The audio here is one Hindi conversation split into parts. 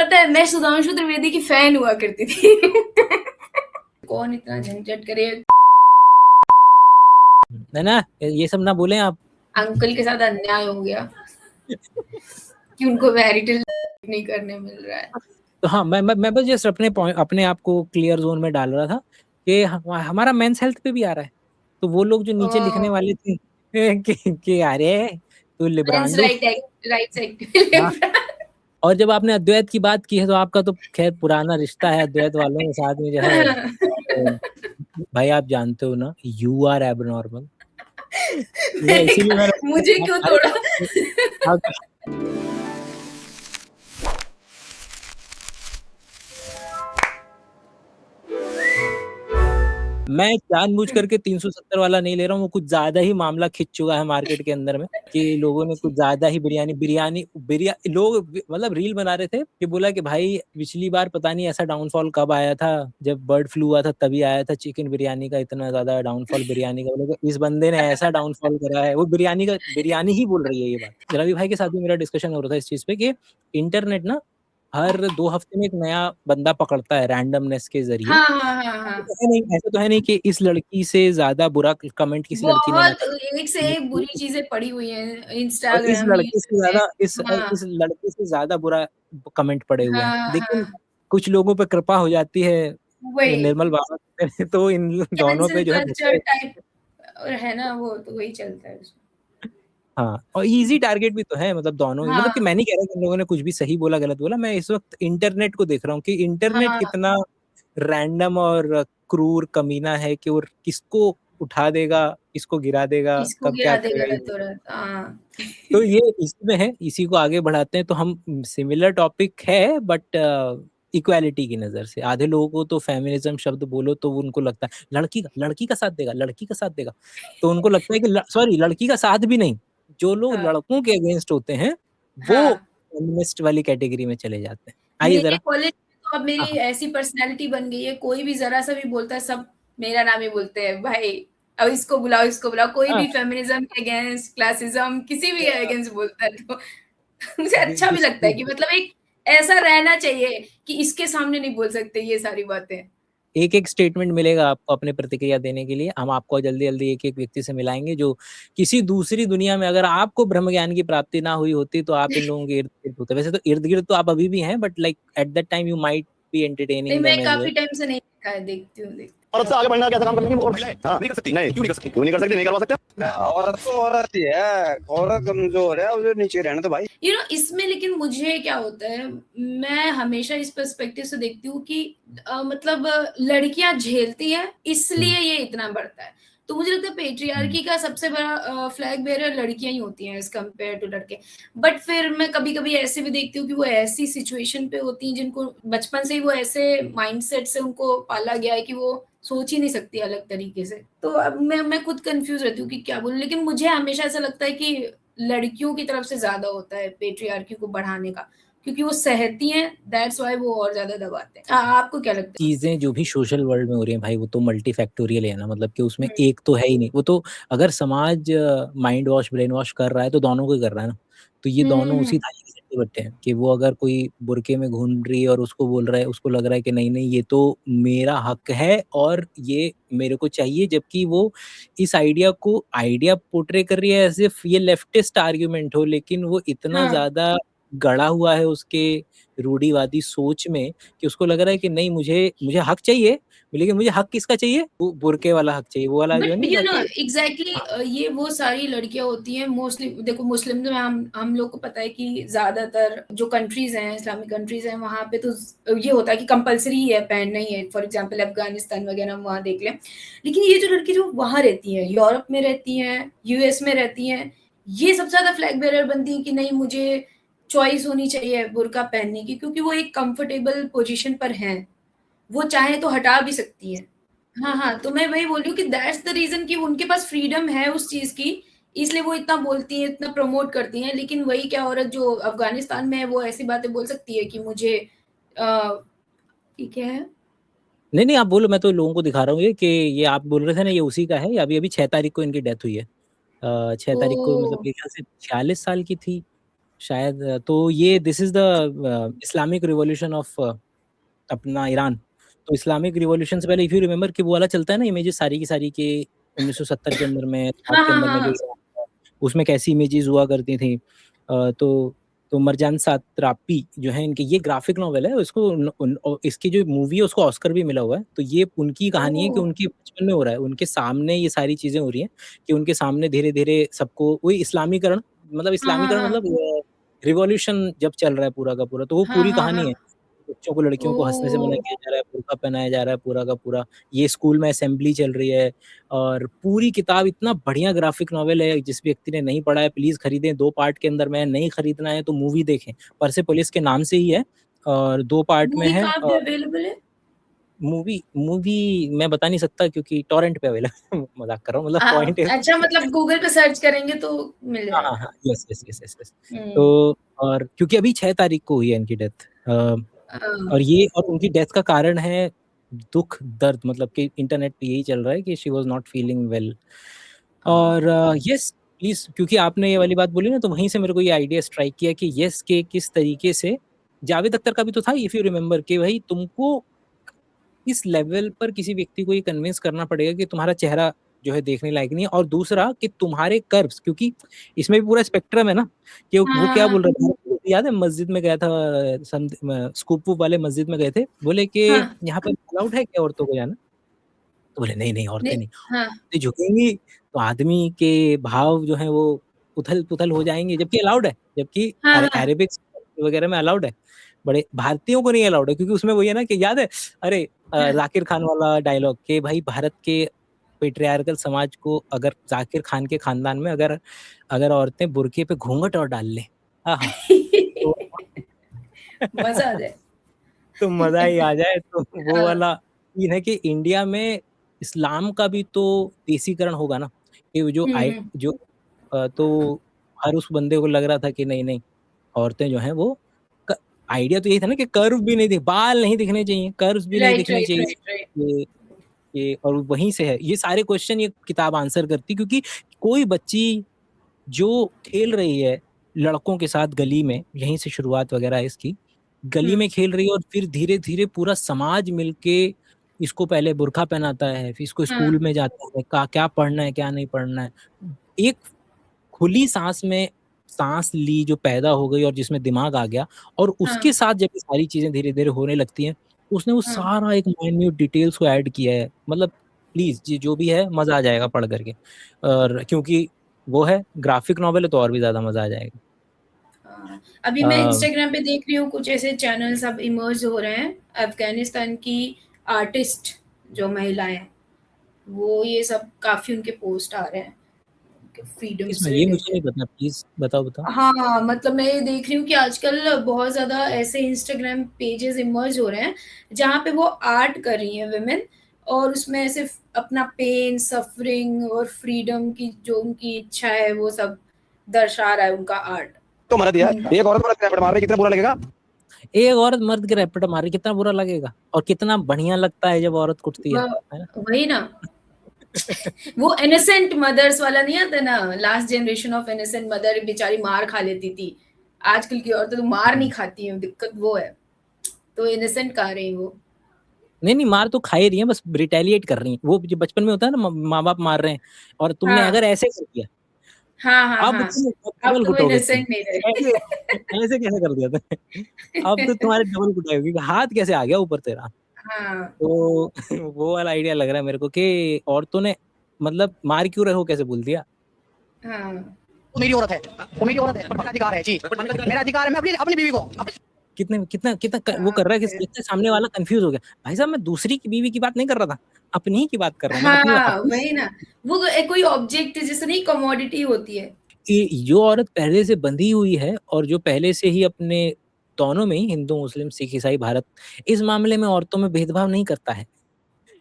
पता है मैं सुधांशु त्रिवेदी की फैन हुआ करती थी। कौन इतना झंझट करे। है ना, ये सब ना बोले आप। अंकल के साथ अन्याय हो गया कि उनको मैरिटल नहीं करने मिल रहा है। तो हाँ, मैं बस जस्ट अपने आप को क्लियर जोन में डाल रहा था कि हमारा मेंस हेल्थ पे भी आ रहा है। तो वो लोग जो नीचे लिखने वाले थे कि अरे तो मेंस लिब्रांडो। राइट्स हाँ, और जब आपने अद्वैत की बात की है तो आपका तो खैर पुराना रिश्ता है अद्वैत वालों के साथ में जो है। तो भाई आप जानते हो ना, यू आर एबनॉर्मल। इसीलिए मुझे क्यों तोड़ा। मैं जानबूझ करके 370 वाला नहीं ले रहा हूँ, वो कुछ ज्यादा ही मामला खिंच चुका है मार्केट के अंदर में कि लोगों ने कुछ ज्यादा ही बिरयानी लोग मतलब रील बना रहे थे कि बोला कि भाई पिछली बार पता नहीं ऐसा डाउनफॉल कब आया था, जब बर्ड फ्लू हुआ था तभी आया था चिकन बिरयानी का इतना ज्यादा डाउनफॉल बिरयानी का। बोले इस बंदे ने ऐसा डाउनफॉल करा है, वो बिरयानी ही बोल रही है ये बात। रवि भाई के साथ भी मेरा डिस्कशन हो रहा था इस चीज पे कि इंटरनेट ना हर 2 हफ्ते में एक नया बंदा पकड़ता है रैंडमनेस के जरिए। ऐसा तो है नहीं कि इस लड़की से ज्यादा बुरा कमेंट किसी लड़की ने ना बहुत एक से एक बुरी चीजें पड़ी हुई हैं और इस इंस्टाग्राम लड़के से ज्यादा हाँ इस लड़के से ज्यादा बुरा कमेंट पड़े हुए हैं। हाँ लेकिन हाँ कुछ लोगों पे कृपा हो जाती है वही निर्मल बाबा की, तो इन दोनों कैंसिल पे जो है कल्चर टाइप है ना, वो तो वही चलता है उसमें। हाँ, और इजी टारगेट भी तो है, मतलब दोनों ही, मतलब कि हाँ मैं नहीं कह रहा कि इन लोगों ने कुछ भी सही बोला गलत बोला, मैं इस वक्त इंटरनेट को देख रहा हूँ कि इंटरनेट हाँ कितना रैंडम और क्रूर कमीना है कि वो किसको उठा देगा, किसको गिरा देगा, इसको कब क्या गिरा देगा करेगा। तुरंत हाँ। तो ये इसमें है, इसी को आगे बढ़ाते हैं। तो हम सिमिलर टॉपिक है बट इक्वालिटी की नजर से। आधे लोगों को तो फेमिनिज्म शब्द बोलो तो उनको लगता है लड़की का साथ देगा, लड़की का साथ देगा। तो उनको लगता है कि सॉरी लड़की का साथ भी नहीं, जो लोग हाँ लड़कों के अगेंस्ट होते हैं वो हाँ फेमिनिस्ट वाली कैटेगरी में चले जाते हैं। आइए मेरे जरा। कॉलेज में तो अब हाँ मेरी हाँ। ऐसी पर्सनालिटी बन गई है, कोई भी जरा सा भी बोलता है सब मेरा नाम ही बोलते हैं भाई। अब इसको बुलाओ, कोई हाँ, भी फेमिनिज्म के अगेंस्ट क्लासिज्म किसी भी अगेंस्ट बोलता है तो मुझे अच्छा भी लगता है कि मतलब एक ऐसा रहना चाहिए कि इसके सामने नहीं बोल सकते ये सारी बातें। एक एक स्टेटमेंट मिलेगा आपको अपने प्रतिक्रिया देने के लिए। हम आपको जल्दी जल्दी एक एक व्यक्ति से मिलाएंगे जो किसी दूसरी दुनिया में, अगर आपको ब्रह्म ज्ञान की प्राप्ति ना हुई होती तो आप इन लोगों के इर्द गिर्द होते। वैसे तो इर्द गिर्द तो आप अभी भी हैं, but like at that time you might be नहीं एंटरटेनिंग मैं देम एज काफी वेल। टाइम से नहीं देखा है, देखती हूँ औरत से आगे बढ़ना कैसा काम करनी और महिलाएं हाँ नहीं कर सकती नहीं क्यों नहीं कर सकती क्यों नहीं कर सकती नहीं करवा सकते औरत तो औरत ही है, औरत कमजोर है, उसे नीचे रहना तो भाई। इसमें लेकिन मुझे क्या होता है, मैं हमेशा इस पर्सपेक्टिव से देखती हूँ कि मतलब लड़कियां झेलती हैं इसलिए ये इतना बढ़ता है। तो मुझे लगता है पेट्रियार्की का सबसे बड़ा फ्लैग बेरर लड़कियां ही होती हैं एज कम्पेयर टू लड़के। बट फिर मैं कभी कभी ऐसे भी देखती हूँ कि वो ऐसी सिचुएशन पे होती हैं जिनको बचपन से ही वो ऐसे माइंडसेट से उनको पाला गया है कि वो सोच ही नहीं सकती अलग तरीके से। तो अब मैं खुद कंफ्यूज रहती हूँ कि क्या बोलूं, लेकिन मुझे हमेशा ऐसा लगता है कि लड़कियों की तरफ से ज्यादा होता है पेट्रियार्की को बढ़ाने का, क्योंकि वो सहती हैं, दैट्स व्हाई वो और ज्यादा दबाते हैं। आपको क्या लगता चीजें जो भी सोशल वर्ल्ड में हो रही हैं भाई, वो तो मल्टी फैक्टोरियल है ना, मतलब कि उसमें है? एक तो है ही नहीं। वो तो अगर समाज माइंड वॉश ब्रेन वॉश कर रहा है तो दोनों को ही कर रहा है ना। तो ये दोनों हम्म उसी थाली के चट्टे बट्टे हैं कि वो अगर कोई बुरके में घूम रही है और उसको बोल रहा है, उसको लग रहा है कि नहीं नहीं ये तो मेरा हक है और ये मेरे को चाहिए, जबकि वो इस आइडिया पोर्ट्रे कर रही है एज इफ ये लेफ्टिस्ट आर्ग्यूमेंट हो। लेकिन वो इतना हाँ ज्यादा गड़ा हुआ है उसके रूढ़िवादी सोच में कि उसको लग रहा है कि नहीं मुझे मुझे हक चाहिए, लेकिन मुझे हक किसका चाहिए, वो बुरके वाला हक चाहिए, वो वाला जो बट है नहीं कि एग्जैक्टली ये वो सारी लड़कियां होती हैं मोस्टली। देखो मुस्लिम में हम लोग को पता है कि ज्यादातर जो कंट्रीज हैं, इस्लामिक कंट्रीज हैं, वहां पे तो ये होता है कि कंपलसरी है, पहनना ही है। फॉर एग्जांपल अफगानिस्तान वगैरह हम वहां देख लें। लेकिन ये जो लड़की जो वहां रहती हैं, यूरोप में रहती हैं, यूएस में रहती हैं, ये सबसे ज्यादा फ्लैग बेरर बनती है कि नहीं मुझे चॉइस होनी चाहिए बुर्का पहनने की, क्योंकि वो एक कंफर्टेबल पोजीशन पर हैं, वो चाहे तो हटा भी सकती है। हाँ हाँ, तो मैं वही बोल रही हूँ कि दैट्स द रीजन कि उनके पास फ्रीडम है उस चीज की, इसलिए वो इतना बोलती हैं, इतना प्रमोट करती हैं। लेकिन वही क्या औरत जो अफगानिस्तान में है वो ऐसी बातें बोल सकती है कि मुझे ठीक है। नहीं नहीं आप बोलो, मैं तो लोगों को दिखा रहा हूँ ये कि ये आप बोल रहे थे ना, ये उसी का है। अभी 6 तारीख को इनकी डेथ हुई है। 6 तारीख को, मतलब ओ मेरे ख्याल से 46 साल की थी। शायद तो ये this is the Islamic revolution of अपना ईरान। तो इस्लामिक रिवॉल्यूशन से पहले इफ यू रिमेंबर कि वो वाला चलता है ना इमेजेस सारी की सारी के 1970 के अंदर में, 60 हाँ के हाँ अंदर में हाँ जो हाँ ईरान था, उसमें कैसी इमेजेस हुआ करती थी। तो मरजान सात्रापी जो है इनके, ये ग्राफिक नॉवेल है, इसको इसकी जो मूवी है उसको ऑस्कर भी मिला हुआ है। तो ये उनकी कहानी है कि ओह उनके बचपन में हो रहा है, उनके सामने ये सारी चीजें हो रही हैं कि उनके सामने धीरे धीरे सबको वही इस्लामीकरण, मतलब हाँ हाँ इस्लामीकरण हाँ मतलब रिवॉल्यूशन जब चल रहा है पूरा का पूरा, तो वो हाँ पूरी हाँ कहानी हाँ है। बच्चों को, लड़कियों को हंसने से मना ओह किया जा रहा है, बुर्का पहनाया जा रहा है पूरा का पूरा। ये स्कूल में असेंबली चल रही है, और पूरी किताब इतना बढ़िया ग्राफिक नॉवेल है। जिस व्यक्ति ने नहीं पढ़ा है प्लीज खरीदें, 2 पार्ट के अंदर में। नहीं खरीदना है तो मूवी देखें, परसेपोलिस के नाम से ही है और 2 पार्ट में मूवी है। कहाँ पे अवेलेबल है? मूवी मैं बता नहीं सकता क्योंकि टॉरेंट पे अवेलेबल मजाक कर रहा हूँ, मतलब आ, पॉइंट है। अच्छा, मतलब गूगल पे सर्च करेंगे तो मिल हाँ हाँ जाएगा। हाँ, yes yes yes yes yes. तो हम्म और क्योंकि अभी 6 तारीख को हुई है इनकी डेथ, आ, और ये और उनकी डेथ का कारण है दुख दर्द, मतलब कि इंटरनेट पे यही चल रहा है कि she was not feeling well. और यस प्लीज, क्योंकि आपने ये वाली बात बोली ना, तो वहीं से मेरे को ये आइडिया स्ट्राइक किया कि यस के किस तरीके से जावेद अख्तर का भी तो था, इफ यू रिमेंबर, कि भाई तुमको इस लेवल पर किसी व्यक्ति को ये कन्विंस करना पड़ेगा कि तुम्हारा चेहरा जो है देखने लायक नहीं है, और दूसरा कि तुम्हारे कर्व्स, क्योंकि इसमें भी पूरा स्पेक्ट्रम है ना, कि वो क्या हाँ बोल रहा था याद है, मस्जिद में गया था, स्कूप वूप वाले मस्जिद में गए थे, बोले कि हाँ यहाँ पर अलाउड है क्या औरतों को जाना? तो बोले नहीं नहीं औरतें नहीं नहीं, हाँ औरतें झुकेंगी तो आदमी के भाव जो है वो उथल पुथल हो जाएंगे, जबकि अलाउड है, जबकि हाँ हाँ अरेबिक वगैरह में अलाउड है। बड़े भारतीयों को नहीं अलाउड है, क्योंकि उसमें वही है ना कि याद है, अरे हाँ जाकिर खान वाला डायलॉग कि भाई भारत के पेट्रियार्कल समाज को, अगर जाकिर खान के खानदान में अगर अगर औरतें बुर्के पे घूंघट और डाल लें, हाँ हाँ, तो मजा आ जाए। तो मजा ही आ जाए। तो वो हाँ वाला सीन है कि इंडिया में इस्लाम का भी तो देसीकरण होगा ना, कि वो हम्म जो तो हर उस बंदे को लग रहा था कि नहीं नहीं, औरतें जो हैं वो, आइडिया तो यही था ना कि कर्व भी नहीं दिख, बाल नहीं दिखने चाहिए, कर्व्स भी नहीं राइट दिखने राइट चाहिए। राइट राइट ये और वहीं से है ये सारे क्वेश्चन, ये किताब आंसर करती, क्योंकि कोई बच्ची जो खेल रही है लड़कों के साथ गली में, यहीं से शुरुआत वगैरह है इसकी, गली में खेल रही है और फिर धीरे धीरे पूरा समाज मिलके इसको पहले बुर्का पहनाता है, फिर इसको हाँ स्कूल में जाता है, क्या पढ़ना है क्या नहीं पढ़ना है। एक खुली सांस में सांस ली जो पैदा हो गई और जिसमें दिमाग आ गया, और उसके हाँ साथ जब ये सारी चीजें धीरे धीरे होने लगती हैं, उसने वो हाँ सारा एक माइन्यूट डिटेल्स को ऐड किया है। मतलब प्लीज जी, जो भी है मजा आ जाएगा पढ़ करके, और क्योंकि वो है ग्राफिक नॉवेल है तो और भी ज्यादा मजा आ जाएगा। हाँ। अभी मैं अ, इंस्टाग्राम पे देख रही हूँ कुछ ऐसे चैनल्स अब इमर्ज हो रहे हैं, अफगानिस्तान की आर्टिस्ट जो महिलाएं हैं, वो ये सब काफी उनके पोस्ट आ रहे हैं फ्रीडम किसमें, से ये मुझे नहीं रिलेटेड। पता, प्लीज बताओ बताओ। हाँ, मतलब मैं ये देख रही हूँ कि आजकल बहुत ज़्यादा ऐसे इंस्टाग्राम पेजेस इमर्ज हो रहे हैं, जहाँ पे वो आर्ट कर रही हैं विमेन, और उसमें सिर्फ अपना पेन, सफरिंग और फ्रीडम की जो उनकी इच्छा है वो सब दर्शा रहा है उनका आर्ट। तो मना दिया एक औरत को रैपट मार रही, कितना बुरा लगेगा? एक औरत मर्द के रैपट मारे कितना बुरा लगेगा, और कितना बढ़िया लगता है जब औरत कुटती है ना। वही ना, वो इनोसेंट मदर्स वाला नहीं आता ना, last generation of innocent mother बेचारी मार खा लेती थी, आजकल की औरतें तो मार नहीं खाती हैं, दिक्कत वो है, तो इनोसेंट कहा रही वो। नहीं नहीं, मार तो खा ही रही है, बस रिटेलिएट कर रही है। वो जो बचपन में होता है ना, माँ बाप मार रहे हैं और तुमने हाँ अगर ऐसे कर दिया, हाँ हाँ अब हाँ, तुम अब डबल तो वो कुटोगे तुम। इनोसेंट नहीं रहे। ऐसे ऐसे कैसे कर दिया तुमने? अब तो तुम्हारे डबल कुटाओगे, हाथ कैसे आ गया ऊपर तेरा। हाँ तो वो वाला आइडिया लग रहा है मेरे को कि औरतों ने, मतलब मार क्यों रहे हो कैसे बोल दिया। हाँ वो मेरी औरत है, वो मेरी औरत है, पर मेरा अधिकार है जी, मेरा अधिकार है, मैं अपनी अपनी बीवी को कितना कितना वो कर रहा है कि जिससे सामने वाला कंफ्यूज हो गया। भाई साहब मैं दूसरी की बीवी की बात नहीं कर रहा था, अपनी ही की बात कर रहा हूँ मैं, अपनी हाँ, अपनी। वही ना, वो कोई ऑब्जेक्ट जैसे नहीं, कमोडिटी होती है। जो औरत पहले से बंधी हुई है और जो पहले से ही अपने दोनों में ही, हिंदू मुस्लिम सिख ईसाई भारत, इस मामले में औरतों में भेदभाव नहीं करता है।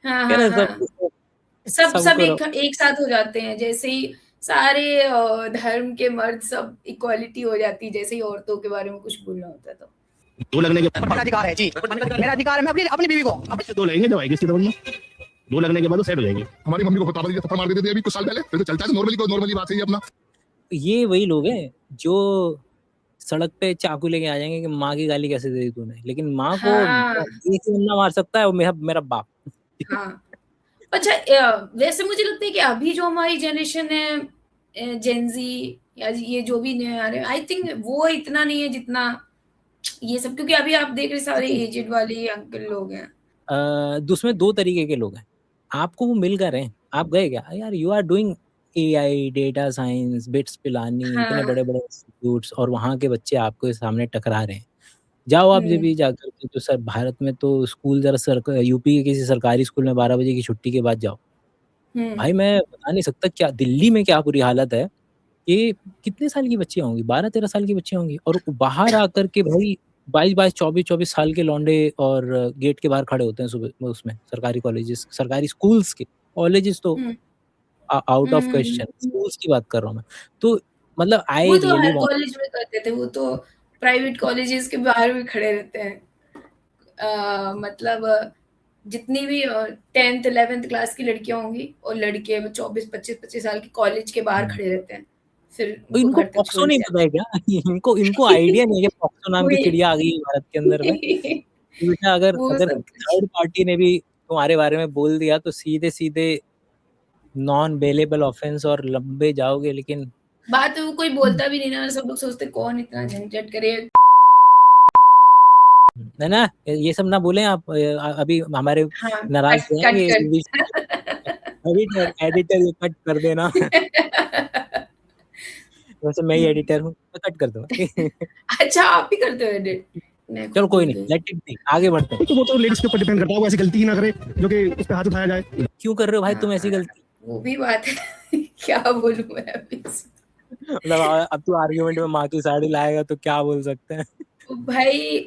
हाँ कह हाँ रहे हाँ, सब सबको एक साथ हो जाते हैं, जैसे ही सारे धर्म के मर्द सब इक्वालिटी हो जाती है, जैसे ही औरतों के बारे में कुछ बोलना होता है तो। दो लगने के बाद मेरा अधिकार है जी, मेरा अधिकार है, मैं अपनी अपनी बीवी को अब से दो लगेंगे, जब आएगी इसकी समझ में, दो लगने के बाद वो सेट हो जाएंगे। हमारी मम्मी को पापा जी थप्पड़ मार देते थे अभी कुछ साल पहले, फिर तो चलता है, नॉर्मली वाली बात है ये अपना। ये वही लोग हैं जो सड़क पे चाकू लेके आ जाएंगे कि माँ की गाली कैसे दे दी तूने, लेकिन माँ को हाँ, एक ही बंदा मार सकता है, वो मेरा मेरा बाप। हाँ। अच्छा वैसे मुझे लगता है कि अभी जो हमारी जनरेशन है जेन ज़ी या ये जो भी नए आ रहे हैं, आई थिंक वो इतना नहीं है जितना ये सब, क्योंकि अभी आप देख रहे सारे एजेड वाले अंकल लोग हैं। उसमें 2 तरीके के लोग हैं। आपको वो मिल कर रहे हैं, आप गए क्या? यार you are doing AI, data science, BITS Pilani, इतने हाँ, बड़े-बड़े इंस्टीट्यूट्स, और वहाँ के बच्चे आपके सामने टकरा रहे हैं। जाओ आप जब हुँ, भी जाकर के, तो सर भारत में तो स्कूल ज़रा यूपी के किसी सरकारी स्कूल में 12 बजे की छुट्टी के बाद जाओ। हुँ, भाई मैं बता नहीं सकता क्या दिल्ली में क्या बुरी हालत है, कि कितने साल की बच्चियाँ होंगी, 12-13 साल की बच्चियाँ होंगी, और बाहर आकर के भाई 22-22, 24-24 साल के लौंडे और गेट के बाहर खड़े होते हैं सुबह उसमें, सरकारी कॉलेजेस, सरकारी स्कूल्स के। कॉलेजेस तो hmm, out hmm, of hmm, question, hmm. Schools की बात कर रहा हूँ मैं। तो मतलब वो आई तो रियली हर वांट। कॉलेज में करते थे, वो तो प्राइवेट कॉलेजेस के बाहर भी खड़े रहते हैं। मतलब जितनी भी 10th 11th क्लास की लड़कियाँ होंगी और लड़के 24 25 साल के कॉलेज के बाहर खड़े रहते हैं। फिर तो उनको इनको घर तक पॉक्सो छोड़ नहीं दिया। पता है क्या? इनको इनको आइडिया नहीं है कि पॉक्सो नाम की वही चिड़िया आ गई है भारत के अंदर में। कि बेटा अगर वो अगर सब कुछ। थर्ड पार्टी ने भी तुम्हारे बारे में बोल दिया तो सीधे-सीधे नॉन बेलेबल ऑफेंस और लंबे जाओगे, लेकिन बात वो कोई बोलता भी नहीं ना, सब लोग सोचते कौन इतना झंझट करे। है ना? ये सब ना बोलें आप, अभी हमारे हाँ, नाराज़ कट हो कट जाएँगे इस बीच में। कर। एडिटर एडिटर ये कट कर देना। वैसे मैं ही एडिटर हूँ, मैं कट कर दूँगा। अच्छा आप ही करते हो एडिट? मैं चलो खुद कोई भूल नहीं, गई। लेट इट बी, आगे बढ़ते हैं। तो वो तो लेडीज के ऊपर डिपेंड करता है, वो ऐसी गलती ही ना करे जो कि उस पे हाथ उठाया जाए। क्यों कर रहे हो भाई तुम ऐसी हाँ, गलती? वो भी बात है। क्या बोलूँ मैं अभी इसमें? मतलब अब तू आर्गुमेंट में माँ की साड़ी लाएगा तो क्या बोल सकते हैं? भाई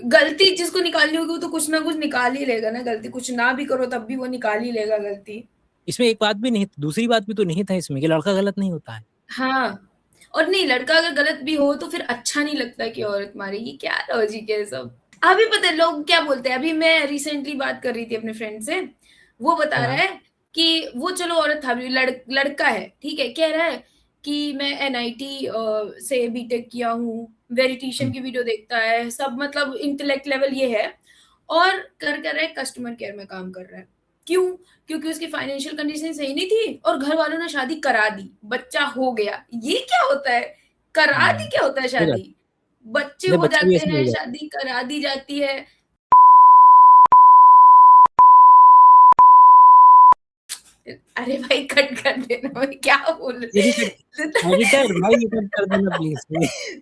गलती जिसको निकालनी होगी वो तो कुछ ना कुछ निकाल ही लेगा ना गलती, कुछ ना भी करो तब भी वो निकाल ही लेगा गलती। इसमें एक बात भी नहीं, दूसरी बात भी तो निहित है इसमें कि लड़का गलत नहीं होता है। हाँ, और नहीं लड़का अगर गलत भी हो तो फिर अच्छा नहीं लगता कि औरत मारे, ये क्या लॉजिक है सब। अभी पता है लोग क्या बोलते हैं, अभी मैं रिसेंटली बात कर रही थी अपने फ्रेंड से, वो बता रहा हाँ, है कि वो चलो औरत था भी लड़का है, ठीक है, कह रहा है कि मैं एनआईटी से बीटेक किया हूँ, वेरिटिशियन हुँ, की वीडियो देखता है, सब मतलब इंटेलेक्ट लेवल ये है और कर रहा है कस्टमर केयर में काम कर रहा है। क्यों? क्योंकि उसकी फाइनेंशियल कंडीशन सही नहीं थी और घर वालों ने शादी करा दी, बच्चा हो गया। ये क्या होता है? करा दी हुँ, क्या होता है सही बात शादी? बच्चे है, हो बच्चा भी जाते ऐसे ही हो हैं, जाता शादी करा दी जाती है। अरे भाई कट कर देना, मैं क्या बोल है। ये भी कट, एडिटर भाई ये कट कर देना प्लीज़।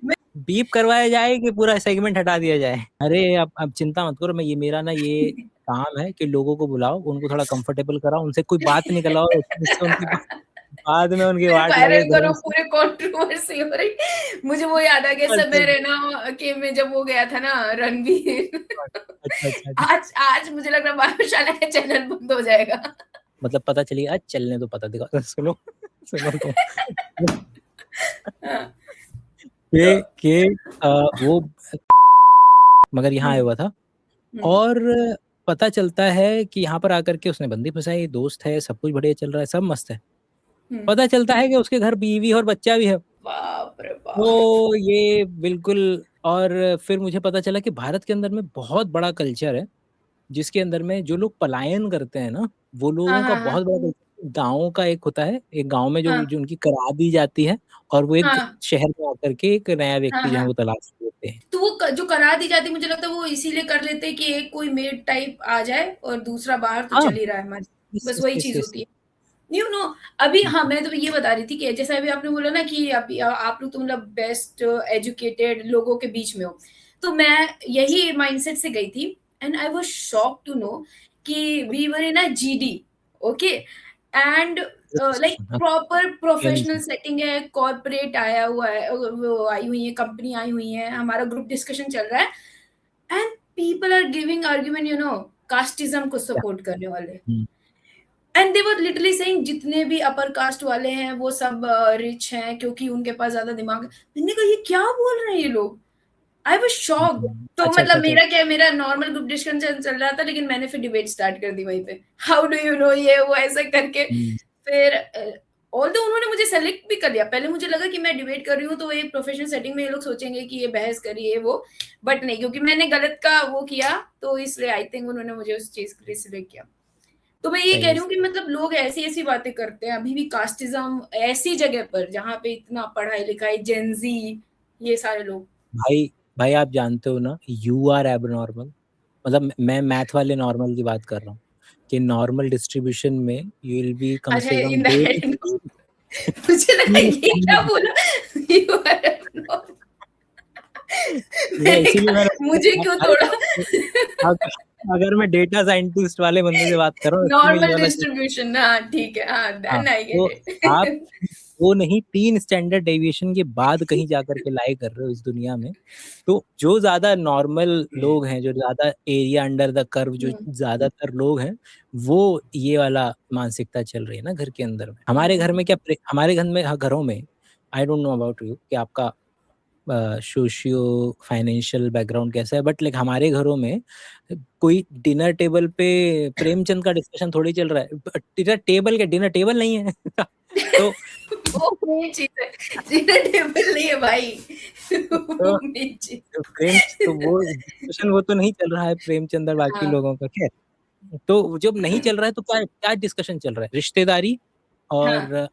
मैं बीप करवाया जाए कि पूरा सेगमेंट हटा दिया जाए? अरे अब चिंता मत करो, मैं ये मेरा ना ये काम है कि लोगों को बुलाओ, उनको थोड़ा कंफर्टेबल कराओ, उनसे कोई बात निकलवाओ जिससे उनकी बाद में उनकी फिर वाट लगे वायरल करो, दोबारा से। पूरे कंट्रोवर्सी हो रही। मुझे वो याद आ गया अच्छा, समय रैना के में जब वो गया था ना रणवीर। अच्छा। आज आज मुझे लग रहा है बायोशाला का चैनल बंद हो जाएगा। मतलब पता चली आज चलने दो, पता दिखा सुनो सुनो तो हाँ, तो कि वो मगर यहाँ हुँ, आया हुआ था, हुँ, और पता चलता है कि यहाँ पर आकर के उसने बंदी फँसाई, दोस्त है, सब कुछ बढ़िया चल रहा है, सब मस्त है। हुँ। पता चलता है कि उसके घर बीवी और बच्चा भी है। बाप रे बाप! तो ये बिल्कुल, और फिर मुझे पता चला कि भारत के अंदर में बहुत बड़ा कल्चर है, जिसके अंदर में जो लोग पलायन करते हैं ना, वो हाँ, लोगों का हाँ, हाँ, बहुत बड़ा कल्चर गाँव का एक होता है, एक गाँव में हाँ, जो उनकी करा दी जाती है, और वो एक हाँ, शहर में आकर के एक नया हाँ, व्यक्ति जो है हाँ। वो तलाश लेते हैं। तो वो जो करा दी जाती है मुझे लगता है वो इसीलिए कर लेते हैं कि एक कोई मेड टाइप आ जाए और दूसरा बाहर तो हाँ, चल ही रहा है हमारे। यस, बस यस, वही यस, चीज़ यस। होती है। यू नो अभी हुँ, हाँ, मैं तो ये बता रही थी कि जैसे अभी आपने बोला ना कि अभी आप लोग तो मतलब बेस्ट एजुकेटेड लोगों के बीच में हो। तो मैं यही माइंडसेट से गई थी and I was shocked to know कि we were in a GD okay and like हाँ, प्रॉपर प्रोफेशनल PNG। सेटिंग है, कॉर्पोरेट आया हुआ है, वो आई हुई है, कंपनी आई हुई है, हमारा ग्रुप डिस्कशन चल रहा है and people are giving argument casteism को क्या? सपोर्ट करने वाले। Hmm, and they were literally saying जितने भी अपर कास्ट वाले हैं वो सब रिच हैं क्योंकि उनके पास ज्यादा दिमाग है। मैंने कहा ये क्या बोल रहे हैं ये लोग। I was shocked. तो मतलब अच्छा। मेरा क्या है, मेरा नॉर्मल ग्रुप डिस्कशन चल रहा था लेकिन मैंने फिर डिबेट स्टार्ट कर दी वहीं पे, हाउ डू यू नो ये वो ऐसा करके। हुँ, फिर ऑल्दो उन्होंने मुझे सेलेक्ट भी कर लिया, पहले मुझे लगा कि मैं डिबेट कर रही हूँ तो ये प्रोफेशनल सेटिंग में ये लोग सोचेंगे कि ये बहस कर रही है वो, बट नहीं, क्योंकि मैंने गलत का वो किया तो इसलिए आई थिंक उन्होंने मुझे उस चीज के लिए सिलेक्ट किया। तो मैं ये कह रही हूँ कि मतलब लोग ऐसी ऐसी बातें करते हैं अभी भी, कास्टिज्म ऐसी जगह पर जहाँ पे इतना पढ़ाई लिखाई, जेंजी, ये सारे लोग। भाई भाई आप जानते हो ना, यू आर एबनॉर्मल, मतलब मैं मैथ वाले नॉर्मल की बात कर रहा हूँ कि नॉर्मल डिस्ट्रीब्यूशन में यू विल बी कम अच्छा, से कम इन 2 दैट मुझे लगा ये क्या बोला, यू आर एबनॉर्मल, इसीलिए मुझे क्यों थोड़ा अगर मैं डेटा साइंटिस्ट वाले बंदे से बात कर रहा हूँ, नॉर्मल डिस्ट्रीब्यूशन, हाँ ठीक है, हाँ देन आई तो गेट आप इट। वो नहीं 3 स्टैंडर्ड डेविएशन के बाद कहीं जाकर के लाई कर रहे हो इस दुनिया में। तो जो ज़्यादा नॉर्मल लोग हैं, जो ज़्यादा एरिया अंडर द कर्व, जो ज़्यादातर लोग हैं, वो ये वाला मानसिकता चल रही है ना घर के अंदर में। हमारे घर में हमारे घर में, घरों में, I don't know about you कि आपका सोशियो फाइनेंशियल बैकग्राउंड कैसा है, बट लाइक हमारे घरों में कोई डिनर टेबल पे प्रेमचंद का डिस्कशन थोड़ी चल रहा है। डिनर टेबल नहीं है तो वो मेन चीज है, डिनर टेबल नहीं है भाई, वो मेन चीज। तो वो डिस्कशन वो तो नहीं चल रहा है प्रेमचंद और बाकी हाँ। लोगों का। खैर, तो जब नहीं चल रहा है तो क्या डिस्कशन चल रहा है? रिश्तेदारी और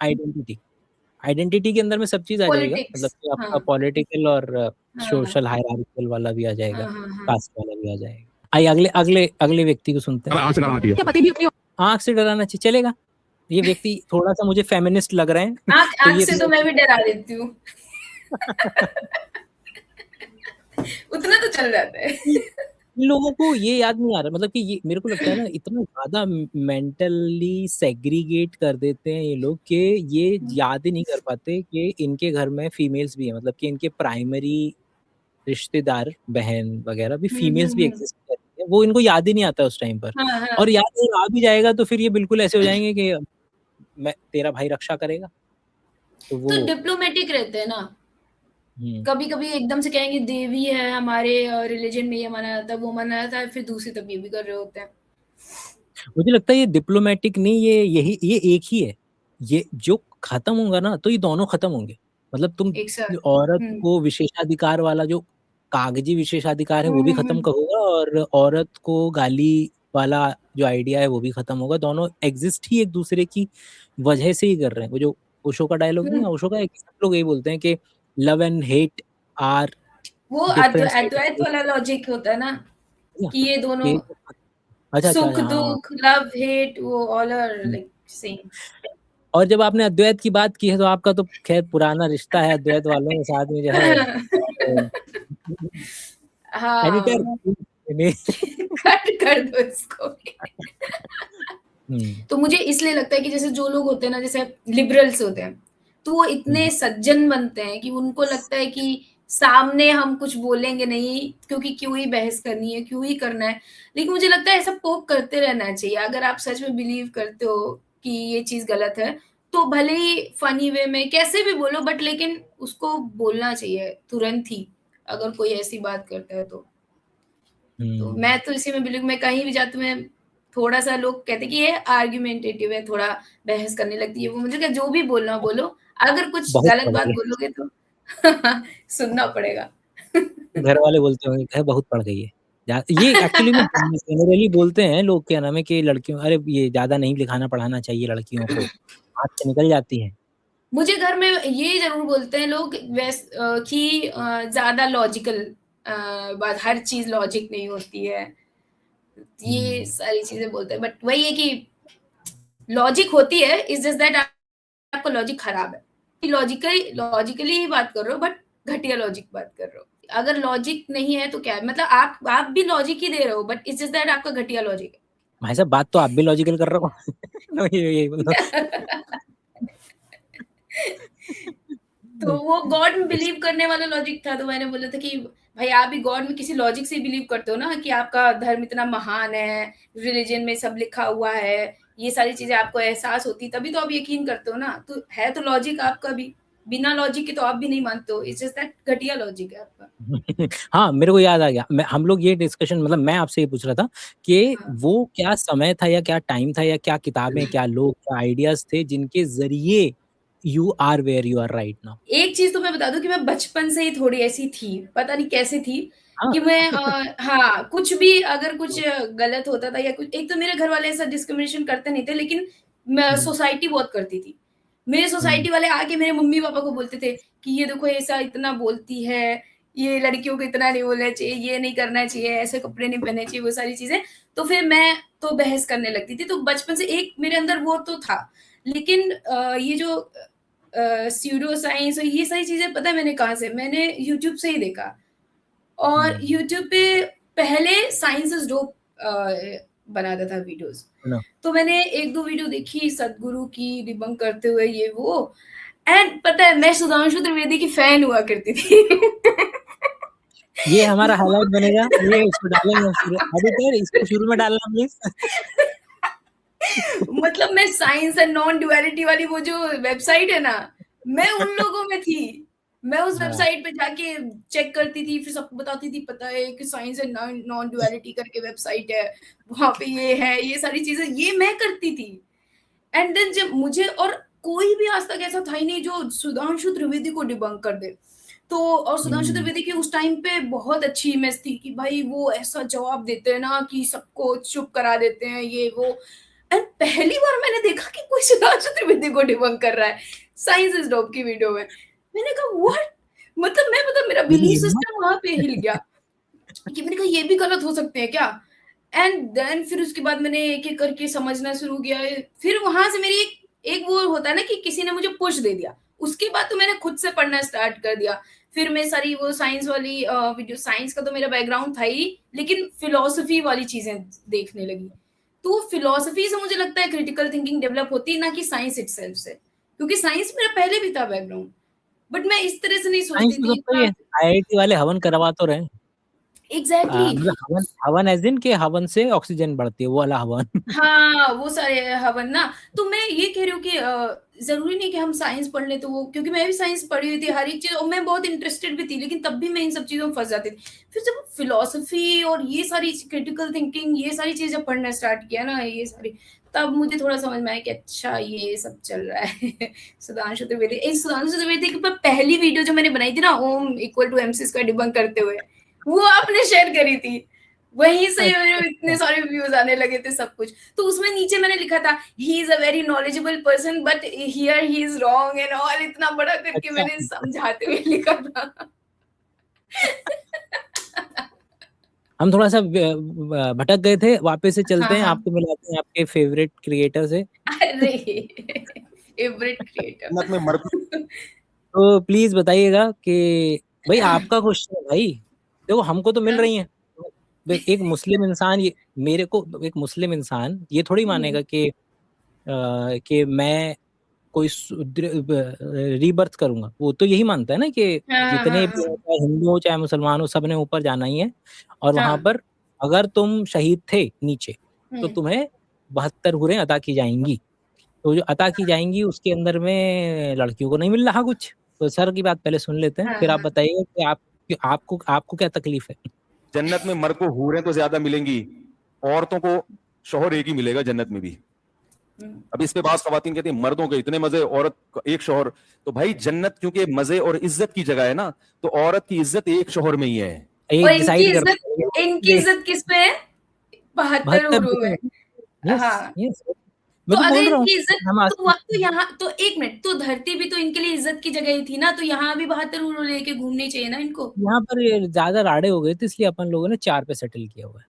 आइडेंटिटी के अंदर में सब चीज आ जाएगा, पॉलिटिक्स, मतलब कि आपका हाँ पॉलिटिकल और हाँ सोशल हायरार्किकल वाला भी आ जाएगा, हाँ हाँ। कास्ट वाला भी आ जाएगा। आइए अगले व्यक्ति को सुनते हैं। आंख से डराना चाहिए। क्या पति भी अपनी आंख से डराना चाहिए, चलेगा। ये व्यक्ति थोड़ा सा मुझे फेमिनिस्ट लग रहे हैं। आंख से तो मैं भी डरा देती हूँ उतना तो चल जाता है। लोगों को ये याद नहीं आ रहा, मतलब कि ये मेरे को लगता है ना, इतना ज्यादा मेंटली सेग्रीगेट कर देते हैं ये लोग कि ये याद ही नहीं कर पाते कि इनके घर में फीमेल्स भी है, मतलब कि इनके प्राइमरी रिश्तेदार बहन वगैरह भी फीमेल्स भी एग्जिस्ट करती है, वो इनको याद ही नहीं आता उस टाइम पर। हाँ, हाँ। और याद आ भी जाएगा तो फिर ये बिल्कुल ऐसे हो जाएंगे कि मैं तेरा भाई रक्षा करेगा, तो वो तो डिप्लोमेटिक रहते हैं ना, कभी कभी एकदम से कहेंगे देवी है, हमारे रिलीजन में ये माना जाता है, वो माना जाता है, फिर दूसरी तरफ ये भी कर रहे होते हैं। मुझे लगता है ये डिप्लोमेटिक नहीं, ये एक ही है। ये जो खत्म होगा ना तो ये दोनों खत्म होंगे, मतलब तुम एक साथ। औरत को विशेषाधिकार वाला जो कागजी विशेषाधिकार है वो भी खत्म होगा, और औरत को गाली वाला जो आइडिया है वो भी खत्म होगा। दोनों एग्जिस्ट ही एक दूसरे की वजह से ही कर रहे हैं। वो जो ओशो का डायलॉग नहीं है, ओशो का सब लोग यही बोलते हैं कि लव एंड हेट आर वो अद्वैत वाला लॉजिक होता है ना, कि ये दोनों सुख दुख, लव हेट, वो ऑल आर लाइक सेम। और जब आपने अद्वैत की बात की है तो आपका तो खैर पुराना रिश्ता है अद्वैत वालों के साथ में जो है। हाँ एडिटर कट कर दो इसको। तो मुझे इसलिए लगता है कि जैसे जो लोग होते हैं ना, जैसे लिबरल्स होते हैं, तो वो इतने सज्जन बनते हैं कि उनको लगता है कि सामने हम कुछ बोलेंगे नहीं, क्योंकि क्यों ही बहस करनी है, क्यों ही करना है। लेकिन मुझे लगता है ऐसा पोक करते रहना चाहिए। अगर आप सच में बिलीव करते हो कि ये चीज गलत है, तो भले ही फनी वे में कैसे भी बोलो, बट लेकिन उसको बोलना चाहिए तुरंत ही, अगर कोई ऐसी बात करता है तो। तो मैं तो इसी में बिलीव, मैं कहीं भी जाती हूँ, मैं थोड़ा सा, लोग कहते हैं कि ये आर्ग्यूमेंटेटिव है, थोड़ा बहस करने लगती है वो, मुझे क्या, जो भी बोलना बोलो, अगर कुछ गलत बात बोलोगे तो सुनना पड़ेगा। घर वाले बोलते होंगे बहुत पढ़ गई है। ये एक्चुअली में जनरली बोलते हैं लोग, क्या नाम है, कि लड़कियों, अरे ये ज्यादा नहीं लिखाना पढ़ाना चाहिए लड़कियों को, हाथ से निकल जाती है। मुझे घर में ये जरूर बोलते हैं लोग कि ज्यादा लॉजिकल बात, हर चीज लॉजिक नहीं होती है, ये सारी चीजें बोलते हैं। बट वही है कि लॉजिक होती है, इज जस्ट दैट आपका लॉजिक खराब है। लॉजिकली ही बात कर रहे हो, बट घटिया लॉजिक बात कर रहे हो। अगर लॉजिक नहीं है तो क्या है, मतलब आप भी लॉजिक ही दे रहे हो, बट इट्स जस्ट दैट आपका घटिया लॉजिक है। भाई साहब बात तो आप भी लॉजिकल कर रहे हो। तो वो गॉड में बिलीव करने वाला लॉजिक था, तो मैंने बोला था कि भाई आप भी गॉड में किसी लॉजिक से बिलीव करते हो ना, कि आपका धर्म इतना महान है, रिलीजन में सब लिखा हुआ है, ये सारी चीजें आपको एहसास होती, तभी तो आप यकीन करते हो ना। तो है तो लॉजिक आपका भी, बिना लॉजिक के तो आप भी नहीं मानते हो। इट्स जस्ट दैट घटिया लॉजिक है आपका। हाँ, मेरे को याद आ गया, हम लोग ये डिस्कशन, मतलब मैं आपसे ये पूछ रहा था कि वो क्या समय था, या क्या टाइम था, या क्या किताबें, क्या लोग, क्या आइडियाज थे जिनके जरिए you are where you are right now. एक चीज़ तो मैं बता दूँ कि मैं बचपन से ही थोड़ी ऐसी थी, पता नहीं कैसे थी हाँ। कि मैं हाँ, कुछ भी अगर कुछ गलत होता था या कुछ, एक तो मेरे घर वाले ऐसा डिस्क्रिमिनेशन करते नहीं थे, लेकिन मैं सोसाइटी बहुत करती थी। मेरे सोसाइटी वाले आके मेरे मम्मी-पापा को बोलते थे कि ये देखो ऐसा इतना बोलती है, ये लड़कियों को इतना नहीं बोलना चाहिए, ये नहीं करना चाहिए, ऐसे कपड़े नहीं पहनने चाहिए, वो सारी चीज़ें। तो फिर मैं तो बहस करने लगती थी, तो बचपन से एक मेरे अंदर वो तो था। लेकिन ये जो स्यूडो साइंस और ये सारी चीज़ें पता है मैंने कहाँ से? मैंने यूट्यूब से ही देखा। और यूट्यूब पे पहले साइंस इज़ डोप बनाता था वीडियोज़। ना। तो मैंने 1-2 वीडियो देखी सद्गुरु की डिबंक करते हुए ये वो, एंड पता है मैं सुधांशु त्रिवेदी की फैन हुआ करती थी। ये हमारा हाइलाइट बनेगा, ये इसको डालेंगे हम शुरू आदित्य इसको शुरू में डालना प्लीज़। मतलब मैं साइंस एंड नॉन ड्युअलिटी वाली वो जो वेबसाइट है ना, मैं उन लोगों में थी। मैं उस हाँ। वेबसाइट पे जाके चेक करती थी, फिर सबको बताती थी, पता है कि साइंस एंड नॉन ड्युअलिटी करके वेबसाइट है, वहाँ पे ये है, ये सारी चीज़ें, ये मैं करती थी। एंड देन जब मुझे, और कोई भी आज तक ऐसा था ही नहीं जो सुधांशु त्रिवेदी को डिबंक कर दे। तो और सुधांशु त्रिवेदी की उस टाइम पे बहुत अच्छी इमेज थी कि भाई वो ऐसा जवाब देते हैं ना कि सबको चुप करा देते हैं, ये वो। एंड पहली बार मैंने देखा कि कोई सुधांशु त्रिवेदी को डिबंक कर रहा है साइंस इज डोप की वीडियो में। मैंने कहा व्हाट, मतलब मैं, मतलब मेरा बिलीफ सिस्टम वहां पे हिल गया कि मैंने कहा ये भी गलत हो सकते हैं क्या। एंड देन फिर उसके बाद मैंने एक-एक करके समझना शुरू किया। फिर वहाँ से मेरी एक वो होता है ना कि किसी ने मुझे पुश दे दिया। उसके बाद तो मैंने खुद से पढ़ना स्टार्ट कर दिया। फिर मैं सारी वो साइंस वाली वीडियो, साइंस का तो मेरा बैकग्राउंड था ही, लेकिन फिलॉसफी वाली चीज़ें देखने लगी। तो फिलॉसफी से मुझे लगता है क्रिटिकल थिंकिंग डेवलप होती है, ना कि साइंस इटसेल्फ से। क्योंकि साइंस मेरा पहले भी था बैकग्राउंड, बट मैं इस तरह से नहीं साइंस सोचती तो थी सबको ये इतना। आईआईटी वाले हवन करवा तो रहे हैं। एग्ज़ैक्टली। मतलब हवन हवन एज़ इन के हवन से ऑक्सीजन बढ़ती है, वो वाला हवन। हाँ, वो सारे हवन ना। तो मैं ये कह रही हूँ कि ज़रूरी नहीं कि हम साइंस पढ़ लें तो वो, क्योंकि मैं भी साइंस पढ़ी हुई थी हर एक चीज़, और मैं बहुत इंटरेस्टेड भी थी, लेकिन तब भी मैं इन सब चीज़ों में फँस जाती थी। फिर जब फिलॉसफी और ये सारी क्रिटिकल थिंकिंग, ये सारी चीज़ें पढ़ना स्टार्ट किया ना, ये सारी, तब मुझे थोड़ा समझ में आया कि अच्छा ये सब चल रहा है। सुधांशु त्रिवेदी, इस सुधांशु त्रिवेदी के ऊपर पहली वीडियो जो मैंने बनाई थी ना, ओम equal to MC square debunk करते हुए, वो आपने शेयर करी थी। वहीं से मेरे इतने सारे व्यूज आने लगे थे, सब कुछ। तो उसमें नीचे मैंने लिखा था he is a very knowledgeable person but here he is wrong and all, इतना बड़ा करके अच्छा। मैंने समझाते हुए लिखा था। हम थोड़ा-सा भटक गए थे, वापस से चलते हैं, हाँ। आपको मिलाते हैं आपके फेवरेट क्रिएटर से। अरे फेवरेट जन्नत में क्रिएटर। तो प्लीज़ बताइएगा कि भाई आपका क्वेश्चन है भाई, देखो हमको तो मिल रही हैं। देख एक मुस्लिम इंसान, ये मेरे को एक मुस्लिम इंसान ये थोड़ी मानेगा कि मैं कोई रीबर्थ करूँगा। वो तो यही मानता है ना कि हाँ, जितने हाँ, भी हाँ। चाहे हिंदू हो चाहे मुसलमान हो, सबने ऊपर जाना ही है। और वहाँ हाँ। पर अगर तुम शहीद थे नीचे, तो हुँ। तुम्हें 72 हुरें अता की जाएँगी। तो जो अता की जाएँगी उसके अंदर में लड़कियों को नहीं मिल रहा कुछ। तो सर की बात पहले सुन लेते हैं, हाँ, फिर आप हाँ। बताइए कि आपको क्या तकलीफ है? जन्नत में मर्द को हूरें तो ज्यादा मिलेंगी, औरतों को शौहर एक ही मिलेगा जन्नत में भी। हुँ। अब इस पे बाज़ ख़वातीन कहती हैं मर्दों के इतने मजे, औरत का एक शौहर। तो भाई जन्नत क्योंकि मजे और इज्जत की जगह है ना, तो औरत की इज्जत एक शौहर में ही है। ये और डिसाइड कर देंगे। इनकी इज्जत किस में है? 72 हुरों में। यस, हाँ। यस। तो मैं तो अगर बोल रहा हूँ इनकी इज्जत, हम आज तो वहाँ तो यहाँ तो एक मिनट, तो धरती भी तो इनके लिए इज्जत की जगह ही थी ना, तो यहाँ भी 72 हुरों लेके घूमनी चाहिए ना इनको। यहाँ पर ये ज़्यादा राड़े हो गए थे, इसलिए अपन लोगों ने 4 पे सेटल किया हुआ है।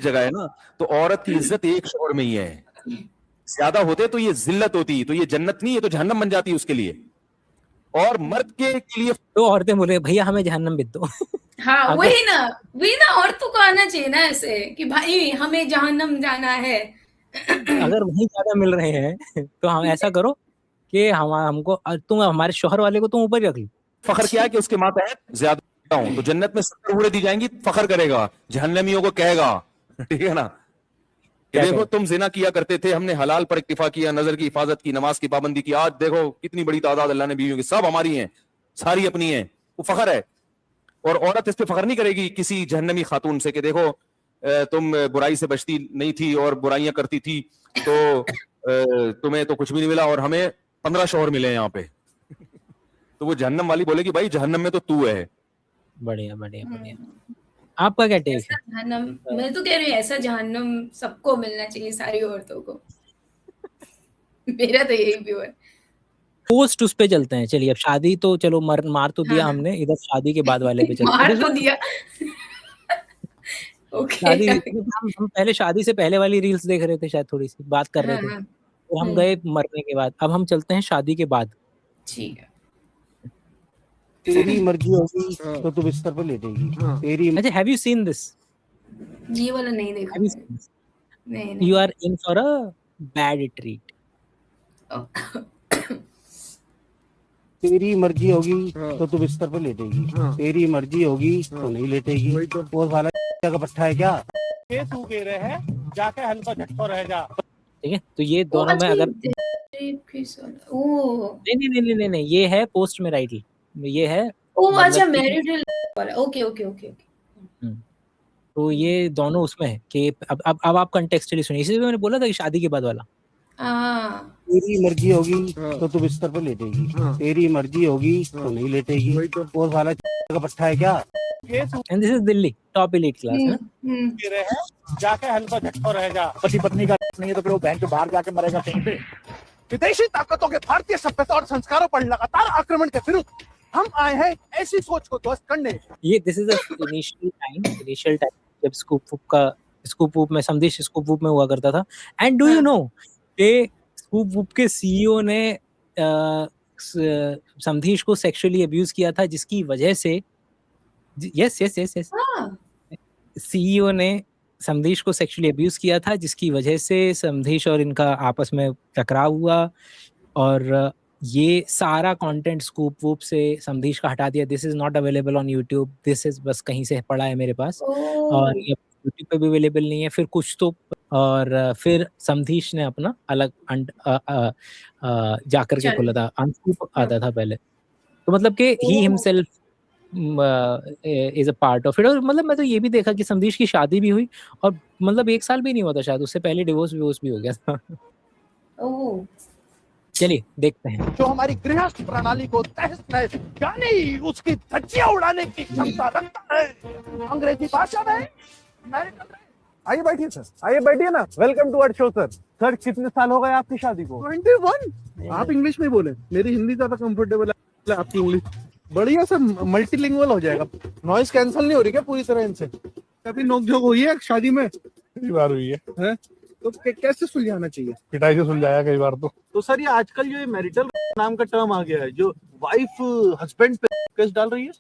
जगह है ना, तो औरत की इज्जत एक शौहर में ही है। ज्यादा होते तो ये जिल्लत होती, तो ये जन्नत नहीं, ये तो जहन्नम बन जाती उसके लिए। और मर्द के लिए तो औरतें बोले भैया हमें जहन्नम भेज दो। हाँ, अगर वही ना, औरतों को आना चाहिए ना ऐसे कि भाई हमें जहन्नम जाना है। अगर वहीं ज़्यादा मिल रहे हैं तो हम ऐसा करो कि हमको तुम हमारे शौहर वाले को तुम ऊपर ही रख लो। फखर क्या है कि उसके मातहत ज्यादा हूं, तो जन्नत में 70 हुरें दी जाएंगी, फखर करेगा, जहन्नमियों को कहेगा, ठीक है ना, कि क्या देखो कहेगा? तुम जिना किया करते थे, हमने हलाल पर इक्तिफा किया, नजर की हिफाजत की, नमाज की पाबंदी की, आज देखो कितनी बड़ी तादाद अल्लाह ने बीवियों की, सब हमारी हैं, सारी अपनी हैं। वो फखर है। और औरत इस पे फखर नहीं करेगी किसी जहन्नमी खातून से कि देखो तुम बुराई से बचती नहीं थी और बुराइयां करती थी, तो तुम्हें तो कुछ भी नहीं मिला और हमें 15 शौहर मिले यहाँ पे। तो वो जहन्नम वाली बोलेगी भाई जहन्नम में तो तू है। बढ़िया बढ़िया बढ़िया। आपका क्या टेक ऐसा है? जहन्नम, मैं तो कह रही हूँ ऐसा जहन्नम सबको मिलना चाहिए, सारी औरतों को। मेरा तो यही व्यू है। पोस्ट उस पे चलते हैं, चलिए अब शादी तो चलो मार तो दिया हाँ। हमने, इधर शादी के बाद वाले पे चलते मार हैं। तो दिया। ओके। शादी हम पहले शादी से पहले वाली रील्स देख रहे थे, शायद थोड़ी सी बात कर रहे हाँ, थे, हाँ। तो हम गए मरने के बाद, अब हम चलते हैं शादी के बाद। ठीक है। तेरी मर्जी होगी तो तू बिस्तर पर लेटेगी। तेरी अच्छा, हैव यू सीन दिस? ये वाला नहीं देखा हैव यू मैंने। Seen this? नहीं you are in for a bad treat. तेरी मर्जी होगी तो तू बिस्तर पर लेटेगी। तेरी मर्जी होगी तो नहीं लेटेगी। और भाला का पट्टा है क्या? ये तू कह रहे हैं जाके हल्का झटको रह जा। ठीक है, तो ये दोनों में अगर ओ नहीं, ये है पोस्ट में राइट, ये है ओ मतलब अच्छा, कि- मैरिटल वाला। Okay okay okay okay. तो ये दोनों उसमें है कि अब आप कंटेक्सचुअली सुनिए, इसलिए मैंने बोला था कि शादी के बाद वाला। हाँ। तेरी मर्जी होगी तो तू बिस्तर पर लेटेगी। तेरी मर्जी होगी तो नहीं लेटेगी। और भाला का पट्टा है क्या? And this is Delhi top elite class है ना। कह रहे हैं जाके हल्का झटको रह जा। पति पत्नी का नहीं है तो फिर वो बहन के बाहर जाके मरेगा कहीं पे। विदेशी ताकतों के भारतीय सभ्यता और संस्कारों पर लगातार आक्रमण के विरुद्ध हम आए हैं ऐसी सोच को ध्वस्त करने। ये दिस इज इनिशियल टाइम जब स्कूप वूप में संदेश स्कूप वूप में हुआ करता था। एंड डू यू नो कि स्कूप वूप के सीईओ ने संदेश को सेक्सुअली अब्यूज किया था, जिसकी वजह से यस सीईओ ने संदेश को सेक्सुअली अब्यूज किया था, जिसकी वजह से संदेश और इनका आपस में टकराव हुआ और ये सारा कंटेंट स्कूप वूप से संदेश का हटा दिया। This is not available on YouTube, this is बस कहीं से पड़ा है मेरे पास और ये यूट्यूब पे भी अवेलेबल नहीं है। फिर कुछ तो और फिर संदेश ने अपना अलग जाकर के खोला था, अनस्कूप आता था पहले। तो मतलब कि he himself is a part of it. और मतलब मैं तो ये भी देखा कि संदेश की शादी भी हुई और मतलब 1 साल भी नहीं हुआ था शायद, उससे पहले डिवोर्स भी हो गया था। ओह चलिए देखते हैं। जो हमारी गृहस्थ प्रणाली को तहस नहस यानी उसकी धज्जियां उड़ाने की क्षमता रखता है। अंग्रेजी भाषा में आइए बैठिए सर, आइए बैठिए ना। Welcome to our show sir. Sir कितने साल हो गए आपकी शादी को? 21। आप इंग्लिश में बोले, मेरी हिंदी ज्यादा कंफर्टेबल है, आपकी इंग्लिश बढ़िया सर, मल्टीलिंगुअल हो जाएगा। नॉइस कैंसिल नहीं हो रही क्या पूरी तरह इनसे? कभी नोकझोंक हुई है शादी में? कई बार हुई है? तो कैसे सुलझाना चाहिए? पिटाई से सुलझाया कई बार तो सर ये आजकल जो ये मैरिटल नाम का टर्म आ गया है, जो वाइफ हस्बैंड पे केस डाल रही है,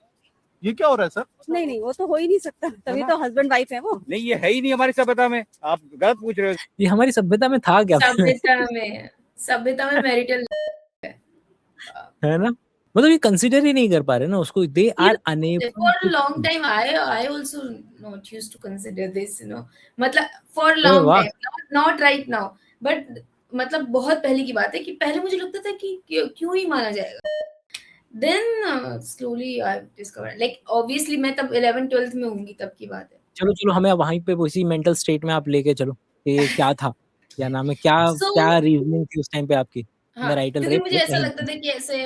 ये क्या हो रहा है सर? नहीं वो तो हो ही नहीं सकता, तभी तो हस्बैंड वाइफ है वो। नहीं ये है ही नहीं हमारी सभ्यता में, आप गलत पूछ रहे हो। ये हमारी सभ्यता में था क्या? सभ्यता में मैरिटल है ना, मतलब ये कंसीडर ही नहीं कर पा रहे ना उसको। They are unable for a long time. I also not used to consider this, मतलब for a long time, not right now, but मतलब बहुत पहले की बात है कि पहले मुझे लगता था कि क्यों ही माना जाएगा। Then slowly I've discovered, like obviously मैं तब 11th-12th में होंगी, तब की बात है। चलो हमें वहीं पे उसी मेंटल स्टेट में आप लेके चलो कि क्या था, क्या नाम है, क्या रीजनिंग थी उस टाइम पे आपकी? मैरिटल क्योंकि रेप मुझे ऐसा लगता था कि ऐसे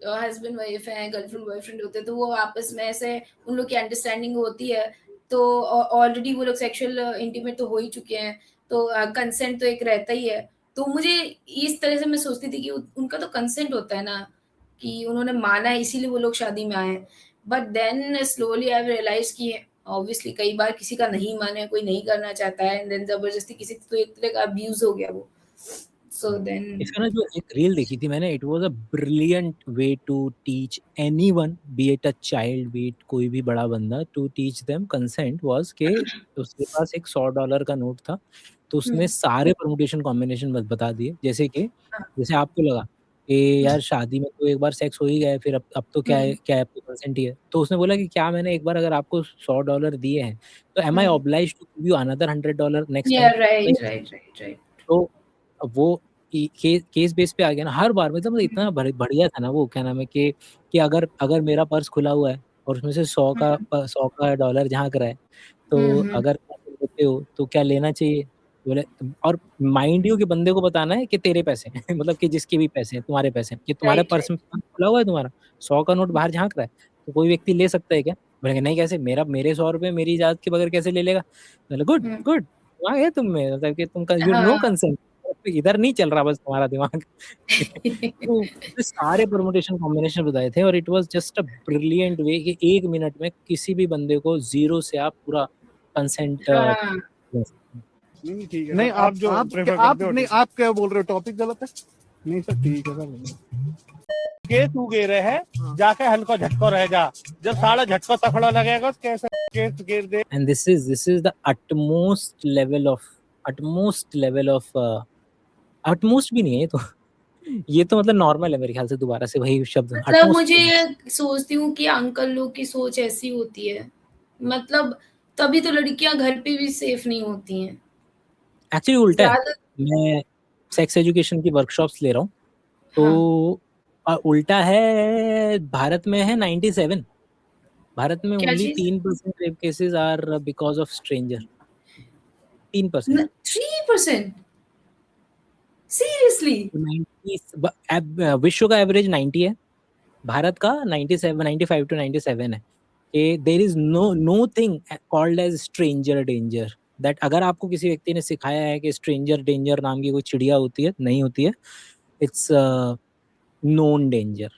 हस्बैंड वाइफ है, गर्लफ्रेंड बॉयफ्रेंड होते तो वो आपस में ऐसे उन लोग की अंडरस्टैंडिंग होती है, तो ऑलरेडी वो लोग सेक्सुअल इंटीमेट तो हो ही चुके हैं, तो कंसेंट तो एक रहता ही है। तो मुझे इस तरह से मैं सोचती थी कि उनका तो कंसेंट होता है ना, कि उन्होंने माना है इसीलिए वो लोग शादी में आए हैं। But then slowly I realise कि ऑब्वियसली कई बार किसी का नहीं माने, कोई नहीं करना चाहता है, एंड देन जबरदस्ती किसी, तो एक तरह का अब्यूज हो गया वो। So then इसका ना जो एक रील देखी थी मैंने, it was a brilliant way to teach anyone, be it a child, be it कोई भी बड़ा बंदा, to teach them consent was के उसके पास एक $100 का नोट था, तो उसने सारे परमुटेशन कॉम्बिनेशन बता दिए। जैसे आपको लगा कि यार शादी में तो एक बार सेक्स हो ही गया है, फिर अब तो क्या है तो कंसेंट ही है। तो उसने बोला कि क्या मैंने एक बार अगर आपको $100 दिए हैं तो am I obliged to give you another $100 next time? Right. तो वो केस बेस पे आ गया ना हर बार। मतलब इतना बढ़िया था ना वो, क्या नाम है कि अगर मेरा पर्स खुला हुआ है और उसमें से 100 का $100 झांक रहा है, तो अगर लेते हो तो क्या लेना चाहिए? बोले और माइंड यू कि बंदे को बताना है कि तेरे पैसे हैं मतलब कि जिसके भी पैसे हैं, तुम्हारे पैसे हैं, कि तुम्हारे राइट, पर्स राइट। में खुला हुआ है तुम्हारा, 100 का नोट बाहर झाँक रहा है, तो कोई व्यक्ति ले सकता है क्या? बोलेंगे नहीं कैसे मेरे 100 रुपए मेरी इजाज़त के बगैर कैसे ले लेगा? बोले गुड, हुँ। गुड दिमाग है तुम में मतलब कि तुम यू नो हाँ। कंसेंट इधर नहीं चल रहा बस तुम्हारा दिमाग। तो उसने सारे परम्यूटेशन कॉम्बिनेशन बताए थे और it was just a brilliant way कि 1 मिनट में किसी भी बंदे को ज़ीरो से आप पूरा कंसेंट हाँ। नहीं ठीक है नहीं सर, आप जो आप प्रेफर आप करते हो नहीं आप क्या बोल रहे हो, टॉपिक गलत है। नहीं सर ठीक है सर। केस तू गे रहे हैं जाके हल्का झटको रह जा, जब सारा झटको तफड़ा लगेगा तो कैसे केस गिर दे। and this is the utmost level of utmost भी नहीं है ये तो ये तो मतलब नॉर्मल है मेरे ख्याल से दोबारा से वही शब्द मतलब utmost मुझे ये सोचती हूँ कि अंकल लोग की सोच ऐसी होती है। मतलब तभी तो लड़कियाँ घर पे भी सेफ नहीं होती हैं। एक्चुअली उल्टा है। ज़्यादा मैं सेक्स एजुकेशन की वर्कशॉप्स ले रहा हूँ हाँ। तो उल्टा है भारत में है 97 भारत में क्या ओनली चीज़? 3% rape cases are because of stranger 3% 3% seriously? 90 विश्व का एवरेज 90 है भारत का 97 95 टू 97 है कि there is nothing called as stranger danger that अगर आपको किसी व्यक्ति ने सिखाया है कि स्ट्रेंजर डेंजर नाम की कोई चिड़िया होती है नहीं होती है इट्स नोन डेंजर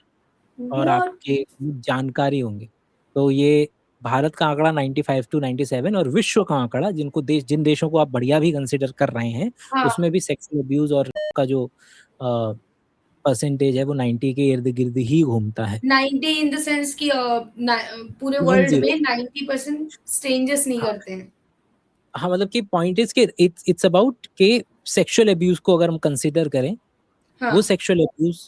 और व्हाट? आपके जानकारी होंगे तो ये भारत का आंकड़ा 95 टू 97 और विश्व का आंकड़ा जिन देशों को आप बढ़िया भी कंसिडर कर रहे हैं हाँ। उसमें भी सेक्सुअल अब्यूज और का जो परसेंटेज है वो 90 के इर्द गिर्द ही घूमता है 90 इन द सेंस कि पूरे 10 वर्ल्ड में 90% स्ट्रेंजर्स नहीं हाँ करते हैं। हाँ मतलब कि पॉइंट इज कि इट्स अबाउट के सेक्सुअल अब्यूज को अगर हम कंसिडर करें वो हाँ। सेक्सुअल अब्यूज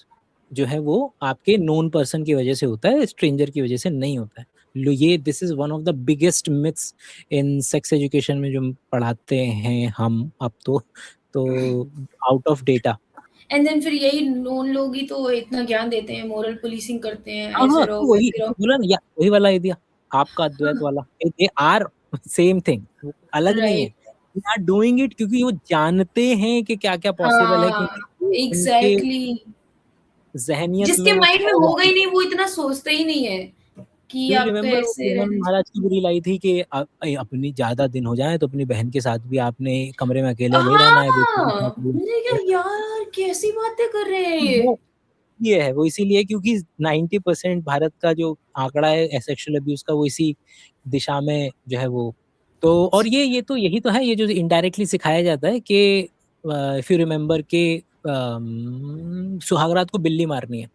जो है वो आपके नोन पर्सन की वजह से होता है स्ट्रेंजर की वजह से नहीं होता है ये this is one of the biggest myths in sex education में जो हम पढ़ाते हैं हम अब तो out of data and then फिर यही नोन लोग ही तो इतना ज्ञान देते हैं, मोरल पुलिसिंग करते हैं, हाँ ऐसे हाँ रहो, तो वही वैसे रहो। बोला ना वही वाला आइडिया आपका अद्वैत वाला दे आर सेम थिंग अलग नहीं है right. They are doing it क्योंकि वो जानते हैं कि क्या क्या पॉसिबल है हाँ, क्योंकि उनके एग्ज़ैक्टली। ज़हनियत जिसके में वो माइंड में होगा ही नहीं, वो इतना सोचता ही नहीं है कि यू आपको रिमेंबर वो ऐसे गजानन रहना महाराज की भी रील आई थी कि अपनी ज़्यादा दिन हो जाएँ तो अपनी बहन के साथ भी आपने कमरे में अकेले नहीं रहना है, बेटी के साथ हाँ, भी मैंने कहा यार कैसी बातें कर रहे हैं ये? वो ये है, वो इसीलिए क्योंकि 90% भारत का जो आंकड़ा है सेक्सुअल अब्यूज़ का वो इसी दिशा में जो है वो तो और ये तो यही तो है ये जो इनडायरेक्टली सिखाया जाता है कि इफ यू रिमेंबर कि सुहागरात को बिल्ली मारनी है।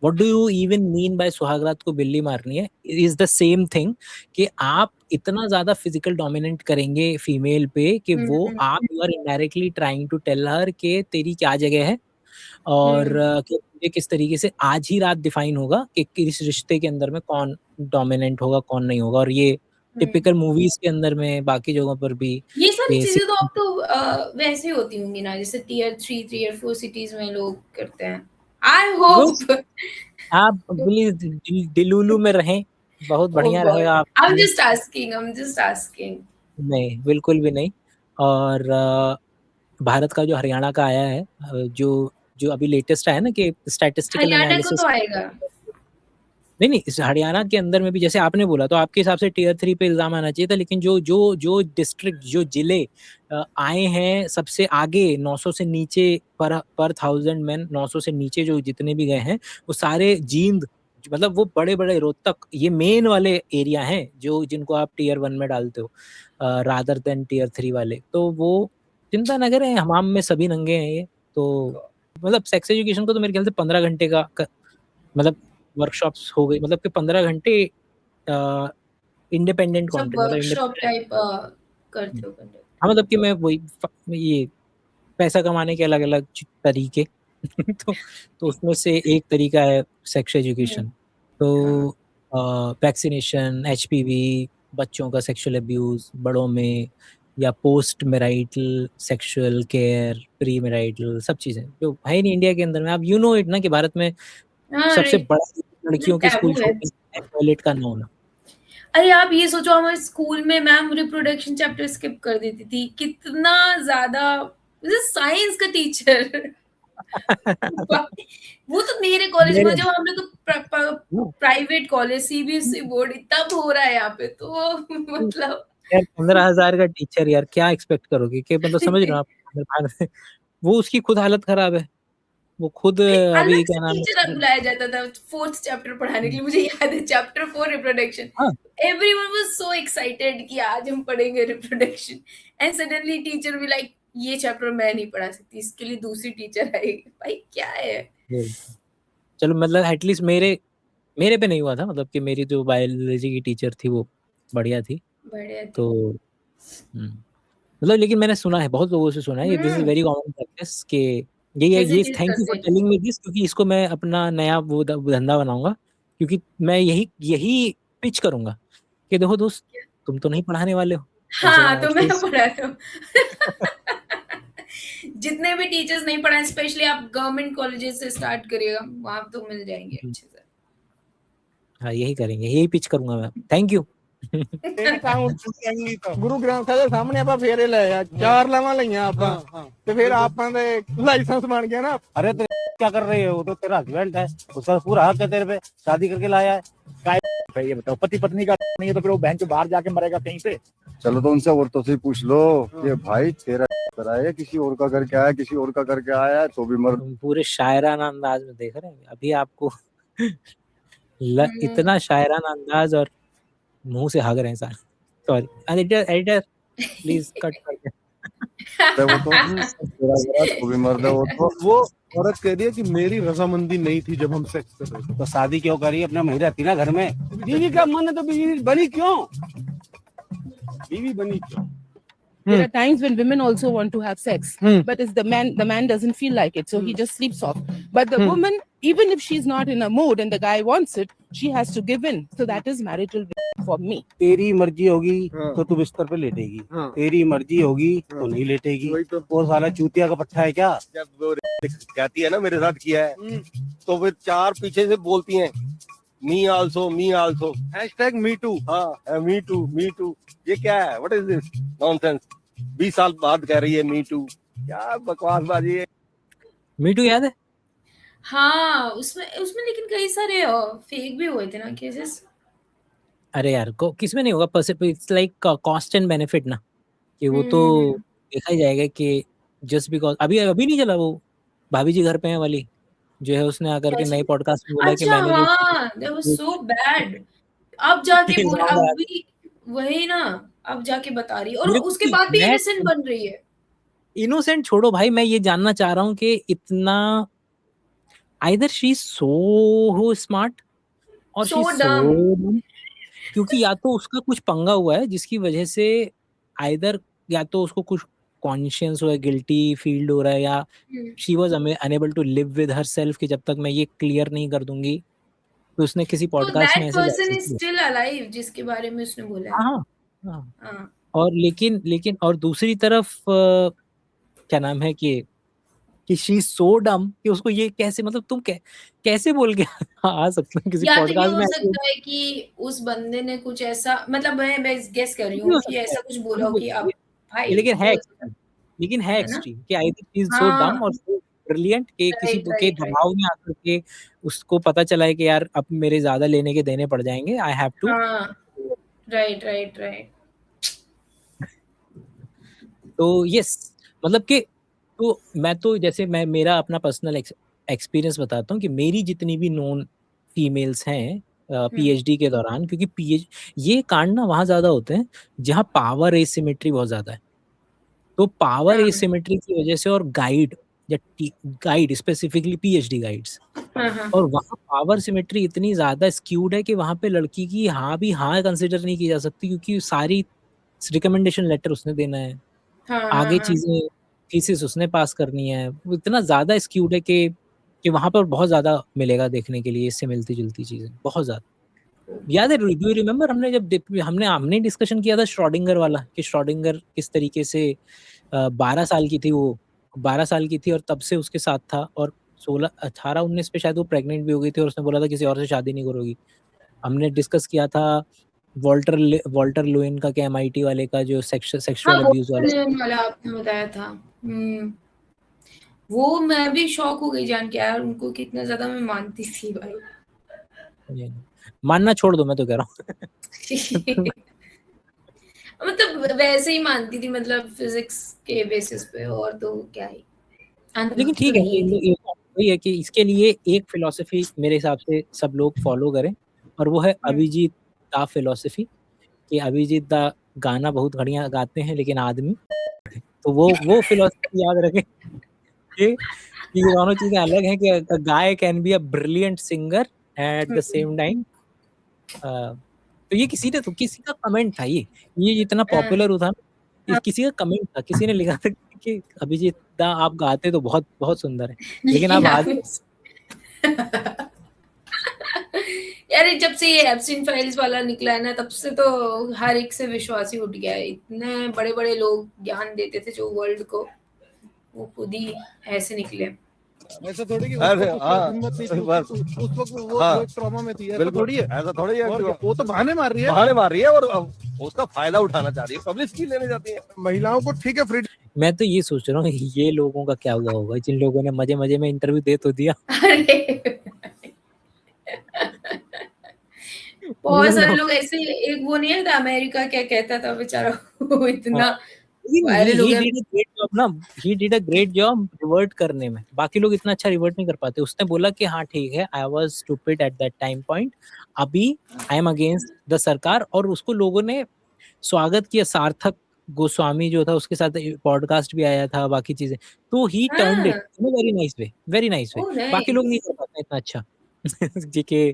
What do you even mean by सुहागरात को बिल्ली मारनी है इज द सेम थिंग कि आप इतना ज्यादा फिजिकल डोमिनेंट करेंगे फीमेल पे कि हुँ, वो हुँ, आप you are indirectly trying to tell her कि तेरी क्या जगह है और हुँ, कि तुझे किस तरीके से आज ही रात डिफाइन होगा कि किस रिश्ते के अंदर में कौन डोमिनेंट होगा कौन नहीं होगा और ये हुँ। टिपिकल मूवीज के अंदर में बाकी जगहों पर भी ये सारी ये चीज़ें तो अब तो वैसे ही होती होंगी ना, जैसे टियर 3, टियर 4 सिटीज़ में लोग करते हैं। आई बस होप आप प्लीज डिलुलु में रहें बहुत ओह बढ़िया गॉड! रहेगा आई एम आपके लिए just asking, I am just asking. नहीं, बिल्कुल भी नहीं और भारत का जो हरियाणा का आया है जो जो अभी लेटेस्ट आया है ना कि स्टैटिस्टिकल हरियाणा को एनालिसिस तो आएगा। नहीं, इस हरियाणा के अंदर में भी जैसे आपने बोला तो आपके हिसाब से टियर 3 पे इल्ज़ाम आना चाहिए था लेकिन जो डिस्ट्रिक्ट जो जिले आए हैं सबसे आगे 900 से नीचे पर 1000 मेन 900 से नीचे जो जितने भी गए हैं वो सारे जींद मतलब वो बड़े-बड़े रोहतक ये मेन वाले एरिया हैं जो जिनको आप टियर 1 में डालते हो रादर देन टियर 3 वाले। तो वो चिंता ना करें हमाम में सभी नंगे हैं ये। तो मतलब सेक्स एजुकेशन को तो मेरे ख्याल से 15 घंटे का मतलब वर्कशॉप्स हो गई मतलब कि 15 घंटे इंडिपेंडेंट सब कंटेंट मतलब वर्कशॉप इंडिपेंडेंट टाइप करते हो कंडक्ट। हाँ मतलब कि मैं वही ये पैसा कमाने के अलग-अलग तरीके तो उसमें से एक तरीका है सेक्स हुँ, एजुकेशन तो हाँ। वैक्सीनेशन एचपीवी बच्चों का सेक्सुअल अब्यूज बड़ों में या post marital sexual care pre marital सब चीज़ें जो है नहीं इंडिया के अंदर में आप यू नो इट ना कि भारत में हाँ, सबसे राइट। बड़ा लड़कियों के स्कूल टैबू है। छोड़ने टॉयलेट का ना होना अरे आप ये सोचो, हमारे स्कूल में मैम रिप्रोडक्शन चैप्टर स्किप कर देती थी, कितना ज्यादा। साइंस का टीचर वो तो मेरे कॉलेज में, मेरे जब हम लोग प्राइवेट कॉलेज सीबीएसई बोर्ड तब हो रहा है यहाँ पे, तो मतलब यार 15,000 का टीचर, यार क्या एक्सपेक्ट करोगे कि मतलब समझ रहे हो आप। वो उसकी खुद हालत खराब है, वो खुद अभी अलग क्या से नाम टीचर है। बुलाया जाता था 4th चैप्टर पढ़ाने के लिए, मुझे याद है चैप्टर 4 रिप्रोडक्शन। हाँ, एवरीवन वाज सो एक्साइटेड कि आज हम पढ़ेंगे रिप्रोडक्शन, एंड सडनली टीचर भी लाइक ये चैप्टर मैं नहीं पढ़ा सकती, इसके लिए दूसरी टीचर आएगी। भाई क्या है। ये- चलो मतलब एटलीस्ट मेरे पे नहीं हुआ था, मतलब कि मेरी जो बायोलॉजी की टीचर थी वो बढ़िया थी। बढ़िया थी। तो मतलब लेकिन मैंने सुना है, बहुत लोगों से सुना है, this is very common practice कि Yes, ये it is thank the you for same. Telling me this, क्योंकि इसको मैं अपना नया वो धंधा बनाऊंगा, क्योंकि मैं यही पिच करूंगा कि देखो दोस्त, तुम तो नहीं पढ़ाने वाले हो, कम से हाँ, कम तो मैं एटलीस्ट पढ़ा रहा हूँ। जितने भी टीचर्स नहीं पढ़ाए, स्पेशली आप गवर्नमेंट कॉलेजेस से स्टार्ट करिएगा, वहां तो मिल जाएंगे अच्छे से। हाँ यही करेंगे, यही पिच करूंगा मैं। Thank you. तेरी कहाँ उठ जाएंगी तो ਗੁਰੂ ਗ੍ਰੰਥ ਸਾਹਿਬ ਦੇ ਸਾਹਮਣੇ ਆਪਾਂ ਫੇਰੇ ਲਏ ਆ, 4 ਲਾਵਾਂ ਲਈਆਂ ਆਪਾਂ, ਤੇ ਫਿਰ ਆਪਾਂ ਦੇ ਲਾਇਸੈਂਸ ਬਣ ਗਿਆ ਨਾ। अरे तेरे क्या कर रही है, वो तो तेरा हस्बैंड है, उसका पूरा हक है तेरे पे, शादी करके लाया है। ये बताओ, पति पत्नी का नहीं है तो फिर वो बहन के बाहर जाके मरेगा कहीं पे। चलो तो उनसे औरतों से पूछ लो कि भाई तेरा करा है, किसी और का करके आया, किसी और का करके आया है तो भी मर। तुम पूरे शायराना अंदाज में देख रहे हैं अभी आपको। इतना शायराना अंदाज और मुंह से हग रहे हैं सारे। सॉरी एडिटर प्लीज कट कर दे। वो तो तेरा करा तो भी मर दे। वो औरत कह रही है कि मेरी रजामंदी नहीं थी जब हम सेक्स कर रहे थे। तो शादी क्यों करी, अपना वहीं रहती ना घर में। बीवी का मन है तो बीवी बनी क्यों, बीवी बनी क्यों। There are times when women also want to have sex, but it's the man doesn't feel like it, so he just sleeps off. But the woman, even if she's not in a mood and the guy wants it, she has to give in. So that is marital for me. तेरी मर्जी होगी तो तू बिस्तर पे लेटेगी, तेरी मर्जी होगी तो नहीं लेटेगी। वो साला चूतिया का पट्टा है क्या। जब वो कहती है ना मेरे साथ किया है, तो वे 4 पीछे से बोलती हैं मी आल्सो, #me too। हाँ मी टू। ये क्या है, व्हाट इज दिस नॉनसेंस। 20 साल बाद कह रही है मी टू, क्या बकवासबाजी है। मीटू याद है? हाँ, उसमें लेकिन कई सारे फेक भी हुए थे ना केसेस। अरे यार को किसमें नहीं होगा, it's like cost and benefit ना, कि वो तो देखा ही जाएगा कि जस्ट बिकॉज अभी नहीं चला वो भाभी जी घर पे हैं वाली, जो है उसने आकर के नए पॉडकास्ट में बोला कि अच्छा मैंने हाँ, that was so bad। अब जाके बोल, अब भी वही ना, अब जाके बता रही है, और उसके बाद भी इनोसेंट बन रही है। इनोसेंट छोड़ो भाई, मैं ये जानना चाह रहा हूँ कि इतना आइदर शी सो स्मार्ट और So शी सो, क्योंकि या तो उसका कुछ पंगा हुआ है जिसकी वजह से आइदर या तो उसको कुछ कॉन्शियस हो, गिल्टी फील हो रहा है, या she was unable to live with herself कि जब तक मैं ये क्लियर नहीं कर दूंगी। तो उसने किसी पॉडकास्ट में that person is still alive जिसके बारे में उसने बोला है। हाँ। और लेकिन और दूसरी तरफ क्या नाम है कि शी सो डम कि उसको ये कैसे, मतलब तुम कैसे बोल के आ सकते हो किसी या तो ये पॉडकास्ट हो में। सकता है कि उस बंदे ने कुछ ऐसा, मतलब मैं गेस कर रही हूँ कि ऐसा कुछ बोला हो कि आप भाई, लेकिन है एक्सट्रीम कि आइदर शी इज सो डम और सो ब्रिलियंट कि किसी के दबाव में आकर के उसको पता चला है कि यार अब मेरे ज्यादा लेने के देने पड़ जाएंगे, आई हैव टू। राइट। तो यस, मतलब कि तो मैं तो जैसे मैं मेरा अपना पर्सनल एक्सपीरियंस बताता हूँ कि मेरी जितनी भी नोन फीमेल्स हैं पीएचडी के दौरान, क्योंकि ये कांड ना वहाँ ज्यादा होते हैं जहाँ पावर एसिमेट्री बहुत ज्यादा है। तो पावर एसिमेट्री की वजह से और गाइड स्पेसिफिकली पीएचडी गाइड्स, और वहाँ पावर सिमेट्री इतनी ज्यादा स्क्यूड है कि वहाँ पे लड़की की हाँ कंसिडर नहीं की जा सकती, क्योंकि सारी रिकमेंडेशन लेटर उसने देना है, आगे चीजें थीसिस उसने पास करनी है। वो इतना ज्यादा स्क्यूड है कि वहाँ पर बहुत ज्यादा मिलेगा देखने के लिए, इससे मिलती जुलती चीजें बहुत ज्यादा। याद है, डू यू रिमेम्बर हमने डिस्कशन किया था श्रोडिंगर वाला, कि श्रोडिंगर किस तरीके से 12 साल की थी, वो 12 साल की थी और तब से उसके साथ था, और 16 18 19 पे शायद वो प्रेग्नेंट भी हो गई थी और उसने बोला था किसी और से शादी नहीं करोगी। हमने डिस्कस किया था वॉल्टर लुइन का क्या MIT वाले का जो सेक्सुअल हाँ, अब्यूज वाला। वो वाला आपने बताया था। वो मैं भी शॉक हो गई जान के यार, उनको कितना ज्यादा मैं मानती थी भाई। मानना छोड़ दो, मैं तो कह रहा हूँ। मतलब वैसे ही मानती थी, मतलब फिजिक्स के बेसिस पे, और तो क्या ही। लेकिन ठीक है, वही है कि इसके लिए एक फिलॉसफी मेरे हिसाब से सब लोग फॉलो करें, और वो है अभिजीत दा फिलॉसफी, कि अभिजीत दा गाना बहुत बढ़िया गाते हैं लेकिन आदमी, तो वो फिलॉसफी याद रखें कि ये दोनों चीजें अलग हैं, कि a guy can be a brilliant singer at the same time। तो ये किसी का कमेंट था, ये इतना पॉपुलर हुआ था, ये किसी का कमेंट था, किसी ने लिखा था कि अभिजीत दा आप गाते तो बहुत बहुत सुंदर है, लेकिन आप आदमी। यार जब से ये एप्स्टीन फाइल्स वाला निकला है ना, तब से तो हर एक से विश्वास ही उठ गया है। इतने बड़े बड़े लोग ज्ञान देते थे जो वर्ल्ड को, वो खुद ही ऐसे निकले। ऐसा थोड़ी कि अरे, हिम्मत नहीं थी, बस। उस वक्त वो हाँ। एक ट्रॉमा में थी, ऐसा बिल्कुल थोड़ी है। ऐसा थोड़ी है और कि क्या, वो तो बहाने मार रही है, बहाने मार रही है और उसका फायदा उठाना चाह रही है, पब्लिसिटी लेने जाती है। महिलाओं को ठीक है फ्रीडम। मैं तो ये सोच रहा हूँ ये लोगों का क्या हुआ होगा, जिन लोगों ने मजे मजे में इंटरव्यू दे तो दिया। बहुत सारे लोग ऐसे, एक वो नहीं था अमेरिका, क्या कहता था बेचारा, वो इतना वायरल हो गया। he did a great job revert करने में, बाकी लोग इतना अच्छा रिवर्ट नहीं कर पाते। उसने बोला कि हाँ ठीक है, I was stupid at that time point, अभी I am against the सरकार, और उसको लोगों ने स्वागत किया। सार्थक गोस्वामी जो था, उसके साथ पॉडकास्ट भी आया था, बाकी चीजें, तो he turned it in a very nice way, very nice way। Oh, nice. बाकी लोग नहीं कर पाते इतना अच्छा। जी के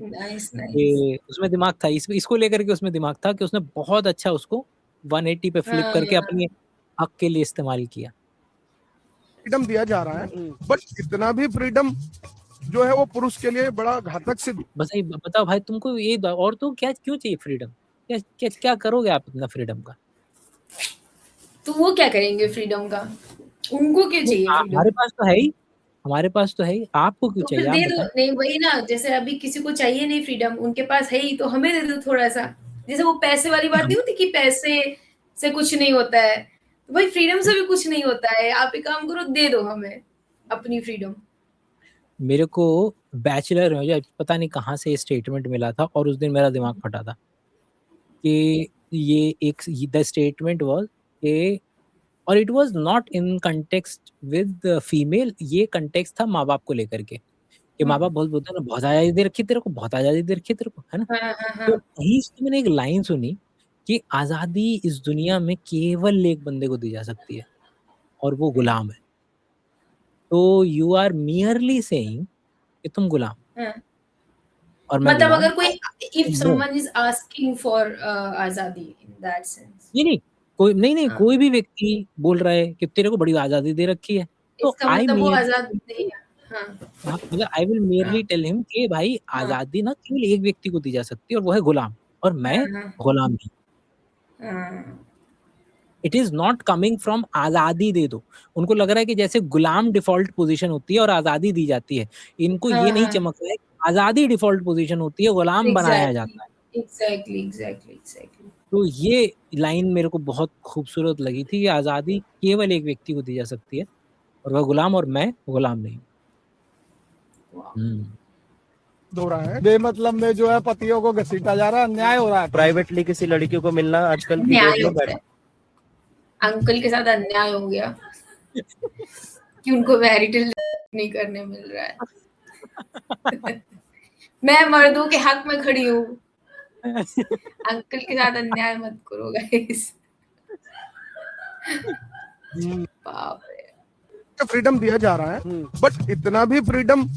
उसमें दिमाग था, इसको लेकर के उसमें दिमाग था कि उसने बहुत अच्छा उसको 180 पे फ्लिप करके अपने हक के लिए इस्तेमाल किया। फ्रीडम दिया जा रहा है, बट इतना भी फ्रीडम जो है वो पुरुष के लिए बड़ा घातक सिद्ध। बस ये बताओ भाई, तुमको ये और तो क्या क्यों चाहिए फ्रीडम? क्या करोगे आप अपना फ्रीडम का? तो वो क्या करेंगे फ्रीडम का? उनको क्यों चाहिए फ्रीडम? हमारे पास तो है ही, हमारे पास तो है ही, आपको क्यों तो चाहिए? फिर आप दे दो। नहीं वही ना, जैसे अभी किसी को चाहिए नहीं फ्रीडम, उनके पास है ही, तो हमें दे दो थोड़ा सा। जैसे वो पैसे वाली बात नहीं होती कि पैसे से कुछ नहीं होता है, तो भाई फ्रीडम से भी कुछ नहीं होता है। आप एक काम करो, दे दो हमें अपनी फ्रीडम। मेरे को बैचलर में पता नहीं कहाँ से स्टेटमेंट मिला था, और उस दिन मेरा दिमाग फटा था कि ये एक द स्टेटमेंट वाज कि, और it was not in context with female, ये कंटेक्स्ट था माँ बाप को लेकर के, कि माँ बाप बहुत बोलते हैं ना, बहुत आज़ादी दे रखी तेरे को, बहुत आज़ादी दे रखी तेरे को, है ना। तो वहीं से मैंने एक लाइन सुनी कि आज़ादी इस दुनिया में केवल एक बंदे को दी जा सकती है, और वो गुलाम है। तो यू आर मियरली सेइंग कि तुम गुलाम, और मैं मतलब गुलाम। अगर कोई, if someone is asking for आजादी इन दैट सेंस, नहीं कोई भी व्यक्ति बोल रहा है कि तेरे को बड़ी आज़ादी दे रखी है, तो इसका मतलब वो आजाद नहीं है। मतलब I will merely tell him कि भाई आज़ादी ना केवल एक व्यक्ति को दी जा सकती है, और वो है गुलाम, और मैं गुलाम नहीं। It is not coming from आज़ादी दे दो। उनको लग रहा है कि जैसे गुलाम डिफॉल्ट पोजीशन होती है और आज़ादी दी जाती है, इनको ये नहीं चमक रहा है आज़ादी डिफॉल्ट पोजीशन होती है, गुलाम बनाया जाता है। एग्जैक्टली। तो ये लाइन मेरे को बहुत खूबसूरत लगी थी कि आज़ादी केवल एक व्यक्ति को दी जा सकती है, और वह गुलाम, और मैं गुलाम नहीं। हो रहा है बेमतलब में जो है पतियों को घसीटा जा रहा है, अन्याय हो रहा है। प्राइवेटली किसी लड़की को मिलना आजकल की डेट में अंकल के साथ अन्याय हो गया कि उनको मैरिटल नहीं करने मिल रहा है। मैं मर्दों के हक में खड़ी हूँ, अंकल के साथ अन्याय मत करो गाइस। बाप रे। फ्रीडम दिया जा रहा है, बट इतना भी फ्रीडम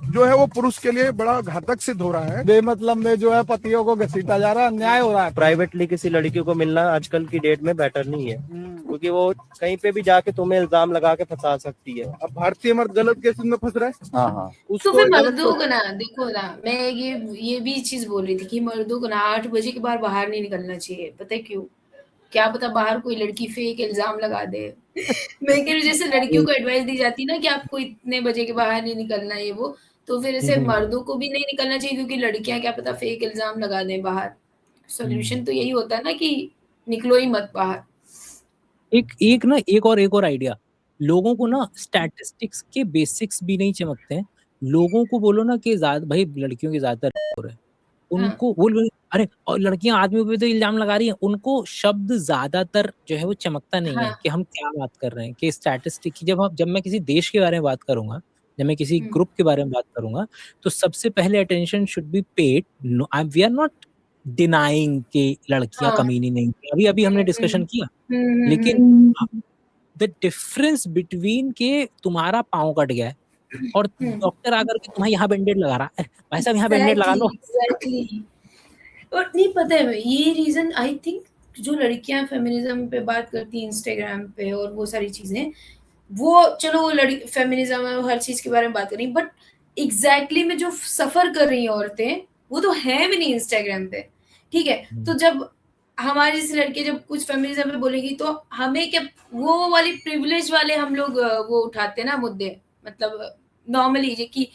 जो है वो पुरुष के लिए बड़ा घातक सिद्ध हो रहा है। बेमतलब में जो है पतियों को घसीटा जा रहा है, अन्याय हो रहा है। प्राइवेटली किसी लड़की को मिलना आजकल की डेट में बेटर नहीं है, क्योंकि वो कहीं पे भी जाके तुम्हें इल्जाम लगा के फंसा सकती है। अब भारतीय मर्द गलत केसेस में फंस रहा है। हाँ तो फिर मर्दों को ना, देखो ना, मैं ये भी चीज बोल रही थी कि मर्दों को ना 8 बजे के बाद बाहर नहीं निकलना चाहिए। पता है क्यों? क्या पता बाहर कोई लड़की फेक इल्जाम लगा दे। मैं कह रही जैसे लड़कियों को एडवाइस दी जाती ना कि आपको इतने बजे के बाहर नहीं निकलना है वो, तो फिर ऐसे मर्दों को भी नहीं निकलना चाहिए, क्योंकि लड़कियां क्या पता फेक इल्जाम लगा दें बाहर। सॉल्यूशन तो यही होता है ना कि निकलो ही मत बाहर। एक और आइडिया, लोगों को ना स्टैटिस्टिक्स के बेसिक्स भी नहीं चमकते हैं। लोगों को बोलो ना कि भाई लड़कियों की ज्यादातर हो रहा है, उनको बोल अरे और लड़कियां आदमियों पे तो इल्जाम लगा रही हैं, उनको शब्द ज्यादातर जो है वो चमकता नहीं है कि हम क्या बात कर रहे हैं। कि स्टैटिस्टिक की जब मैं किसी देश के बारे में बात करूंगा, जब मैं किसी ग्रुप के बारे में बात करूंगा, तो सबसे पहले attention should be paid. We are not denying कि लड़कियां कमीनी नहीं है, अभी हमने डिस्कशन किया, लेकिन द डिफरेंस बिटवीन के तुम्हारा पाँव कट गया है और डॉक्टर आकर के तुम्हारे यहाँ बैंडेड लगा रहा है, भाई साहब यहाँ बैंडेड लगा लो। एग्जैक्टली। और नहीं पता है ये रीजन, आई थिंक जो लड़कियां फेमिनिज्म पे बात करती हैं इंस्टाग्राम पे और वो सारी चीजें, वो चलो वो लड़की फेमिनिज्म है, हर चीज के बारे में बात कर रही, बट एग्जैक्टली में जो सफर कर रही हैं औरतें वो तो है भी नहीं इंस्टाग्राम पे, ठीक है। तो जब हमारी जैसी लड़कियां जब कुछ फेमिनिज्म पे बोलेगी तो हमें क्या, वो वाली प्रिविलेज वाले हम लोग वो उठाते हैं ना मुद्दे, मतलब नॉर्मली जो कि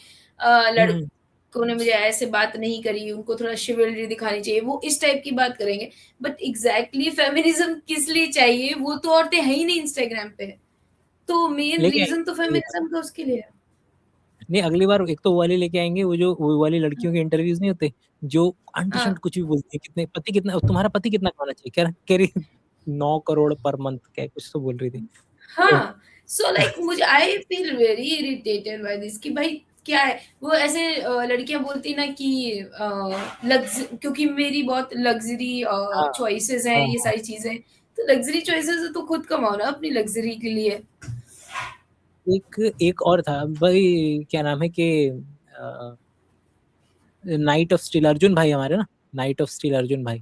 लड़कों ने मुझे ऐसे बात नहीं करी, उनको थोड़ा शिवल्री दिखानी चाहिए, वो इस टाइप की बात करेंगे। बट एग्जैक्टली फेमिनिज्म किस लिए चाहिए, वो तो औरतें है ही नहीं इंस्टाग्राम पे, तो मेन रीजन तो फेमिनिज्म का उसके लिए है। नहीं, अगली बार एक तो वो वाली लेके आएंगे, वो वाली लड़कियों के इंटरव्यूज नहीं होते जो अंडरस्टैंड कुछ भी बोलती है, कितना तुम्हारा पति कितना कमाना चाहिए, कह रही 9 करोड़ पर मंथ, क्या कुछ तो बोल रही थी। हाँ, सो लाइक मुझे I feel very irritated by this कि भाई क्या है वो ऐसे लड़कियां बोलती ना कि क्योंकि मेरी बहुत लग्जरी चॉइसेस हैं, ये सारी चीजें, तो लग्जरी चॉइसेस तो खुद कमाओ ना अपनी लग्जरी के लिए। एक और था भाई, क्या नाम है कि नाइट ऑफ स्टील अर्जुन भाई, हमारे ना नाइट ऑफ स्टील अर्जुन भाई,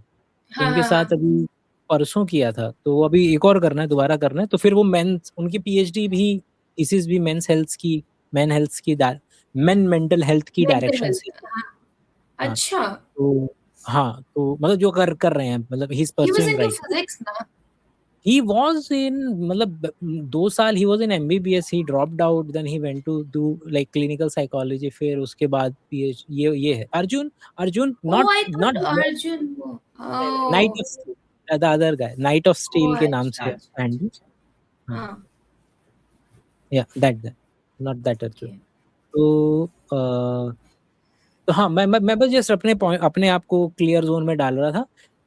उनके साथ अभी परसों किया था, तो अभी एक और करना है, दोबारा करना है। तो फिर वो मेंस, उनकी पीएचडी भी थीसिस भी मेन मेंटल हेल्थ की डायरेक्शन से। अच्छा, तो हाँ, तो मतलब जो कर रहे हैं, मतलब he is pursuing right. He was in, मतलब 2 साल he was in MBBS, he dropped out, then he went to do like clinical psychology, फिर उसके बाद PhD, ये है Arjun not Arjun Night of Steel, the other guy, Night of Steel के नाम से हैंडल। हाँ, yeah, that guy, not that Arjun. तो हाँ, मैं बस जस्ट अपने आप को क्लियर जोन में डाल रहा था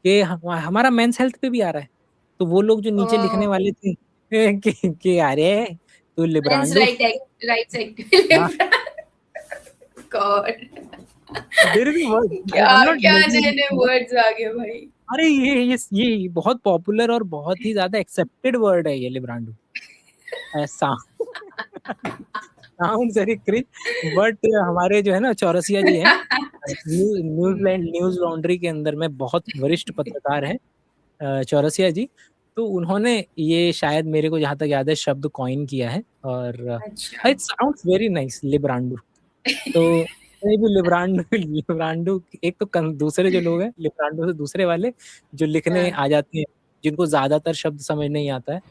कि हमारा मेंस हेल्थ पे भी आ रहा है। तो वो लोग जो नीचे लिखने वाले थे कि अरे तू लिब्रांडो राइट साइड गॉड, क्या नए वर्ड्स आ गए भाई। अरे ये बहुत पॉपुलर और बहुत ही ज्यादा एक्सेप्टेड वर्ड है ये लिब्रांडो, ऐसा साउंड्स वेरी क्रिंज, बट हमारे जो है ना चौरसिया जी हैं, न्यूज लॉन्ड्री के अंदर में बहुत वरिष्ठ पत्रकार हैं चौरसिया जी, तो उन्होंने ये शायद मेरे को जहाँ तक याद है शब्द कॉइन किया है, और इट साउंड्स वेरी नाइस लिब्रांडो। तो भी लिब्रांडो एक तो दूसरे जो लोग हैं लिब्रांडो से दूसरे वाले जो लिखने आ जाते हैं, जिनको ज्यादातर शब्द समझ नहीं आता है,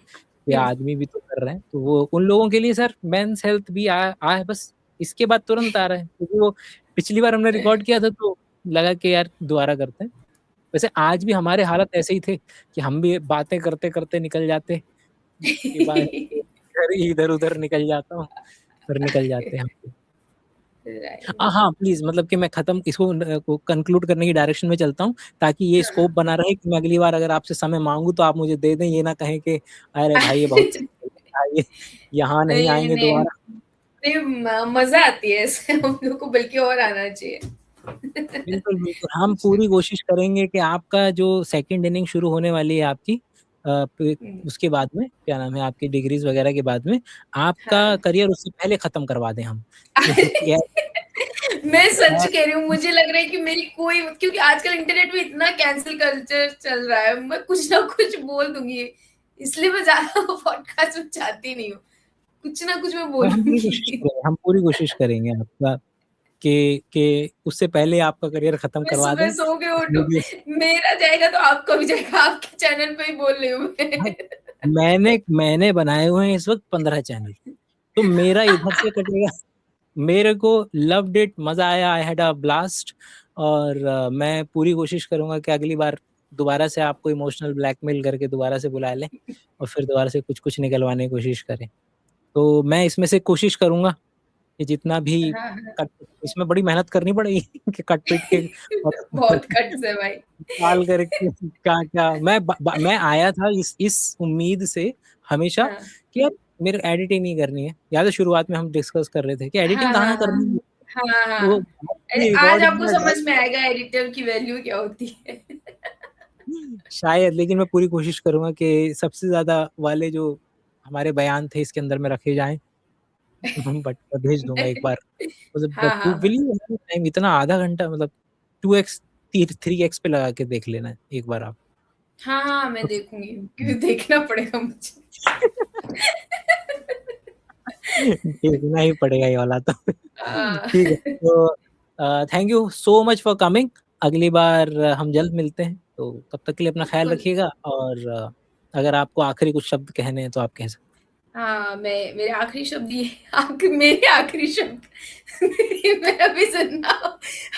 ये आदमी भी तो कर रहे हैं, तो वो उन लोगों के लिए सर मेंस हेल्थ भी आ है, बस इसके बाद तुरंत आ रहा है, क्योंकि वो पिछली बार हमने रिकॉर्ड किया था तो लगा कि यार दोबारा करते हैं। वैसे आज भी हमारे हालत ऐसे ही थे कि हम भी बातें करते करते निकल जाते, इधर उधर निकल जाता हूँ, फिर निकल जाते हैं। हाँ प्लीज, मतलब कि मैं खत्म इसको कंक्लूड करने की डायरेक्शन में चलता हूँ, ताकि ये स्कोप बना रहे कि मैं अगली बार अगर आपसे समय मांगू तो आप मुझे दे दें, ये ना कहें कि अरे भाई ये बहुत यहाँ नहीं आएंगे दोबारा। मजा आती है हम लोग को, बल्कि और आना चाहिए। बिल्कुल, हम पूरी कोशिश करेंगे कि आपका जो सेकंड इनिंग शुरू होने वाली है आपकी, उसके बाद में क्या नाम है आपकी डिग्रीज वगैरह के बाद में आपका करियर उससे पहले खत्म करवा दें हम। मैं सच कह रही हूँ, मुझे लग रहा है कि मेरी कोई, क्योंकि आजकल इंटरनेट में इतना कैंसिल कल्चर चल रहा है, मैं कुछ ना कुछ बोल दूंगी, इसलिए मैं ज्यादा पॉडकास्ट में चाहती नहीं हूँ, कुछ ना कुछ मैं बोलूंगी। हम पूरी कोशिश करेंगे आपका कि उससे पहले आपका करियर खत्म करवा दें। सो के उठो, मेरा जाएगा तो आपका भी जाएगा, आपके चैनल पे ही बोल रही हूँ। मैंने बनाए हुए हैं इस वक्त 15 चैनल, तो मेरा इधर से कटेगा। मेरे को लव्ड इट, मजा आया, आई हैड अ ब्लास्ट, और मैं पूरी कोशिश करूंगा कि अगली बार दोबारा से आपको इमोशनल ब्लैकमेल करके दोबारा से बुला लें और फिर दोबारा से कुछ निकलवाने की कोशिश करें। तो मैं इसमें से कोशिश करूँगा कि जितना भी हाँ, हाँ। कट इसमें बड़ी मेहनत करनी पड़ेगी कि कट-पिट के बहुत कट्स है भाई। निकाल करके क्या-क्या मैं आया था इस उम्मीद से हमेशा हाँ। कि यार मेरे एडिटिंग नहीं करनी है। याद है शुरुआत में हम डिस्कस कर रहे थे कि एडिटिंग हाँ, कहाँ हाँ, करनी है। हाँ, हाँ। वो अरे आज रिकॉर्ड आपको समझ में आएगा एडिटर की वैल्यू क्या होती है। शायद, लेकिन मैं पूरी कोशिश करूँगा कि सबसे ज़्यादा वाले जो हमारे बयान थे इसके अंदर में रखे जाएँ। बट मैं भेज दूँगा एक बार। मतलब हाँ, हाँ, विल यू टाइम इतना आधा घंटा मतलब 2x 3x पे लगा के देख लेना एक बार आप। हाँ, हाँ, मैं देखूँगी क्योंकि देखना पड़ेगा मुझे। देखना ही पड़ेगा ये वाला तो। हाँ। ठीक है, तो thank you so much for coming. अगली बार हम जल्द मिलते हैं, तो तब तक के लिए अपना ख्याल बिल्कुल। रखिएगा और अगर आपको आखिरी कुछ शब्द कहने हैं तो आप कह सकते हाँ, मेरे आखिरी शब्द ये मेरे आखिरी शब्द मैं अभी जिंदा हूँ,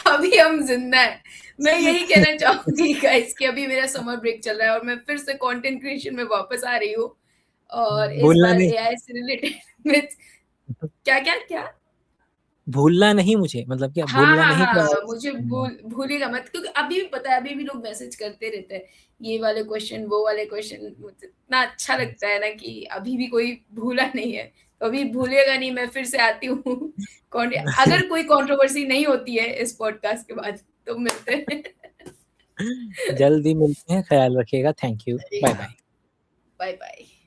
अभी हम जिंदा हैं। मैं यही कहना चाहूँगी गाइस कि अभी मेरा समर ब्रेक चल रहा है और मैं फिर से कंटेंट क्रिएशन में वापस आ रही हूँ और इस भूलना बार नहीं। एआई से रिलेटेड विद क्या? भूलना नहीं मुझे, मतलब क्या हाँ, भूलना हाँ, नहीं क्या? हाँ, मुझे भूलिएगा मत क्योंकि अभी भी पता है अभी भी लोग मैसेज करते रहते हैं, ये वाले क्वेश्चन, वो वाले क्वेश्चन मुझे इतना अच्छा लगता है ना कि अभी भी कोई भूला नहीं है, तो अभी भूलिएगा नहीं मैं फिर से आती हूँ अगर कोई कंट्रोवर्सी नहीं होती है इस पॉडकास्ट के बाद तो मिलते हैं। जल्दी मिलते हैं, ख्याल रखिएगा। Thank you. बाय-बाय। बाय-बाय।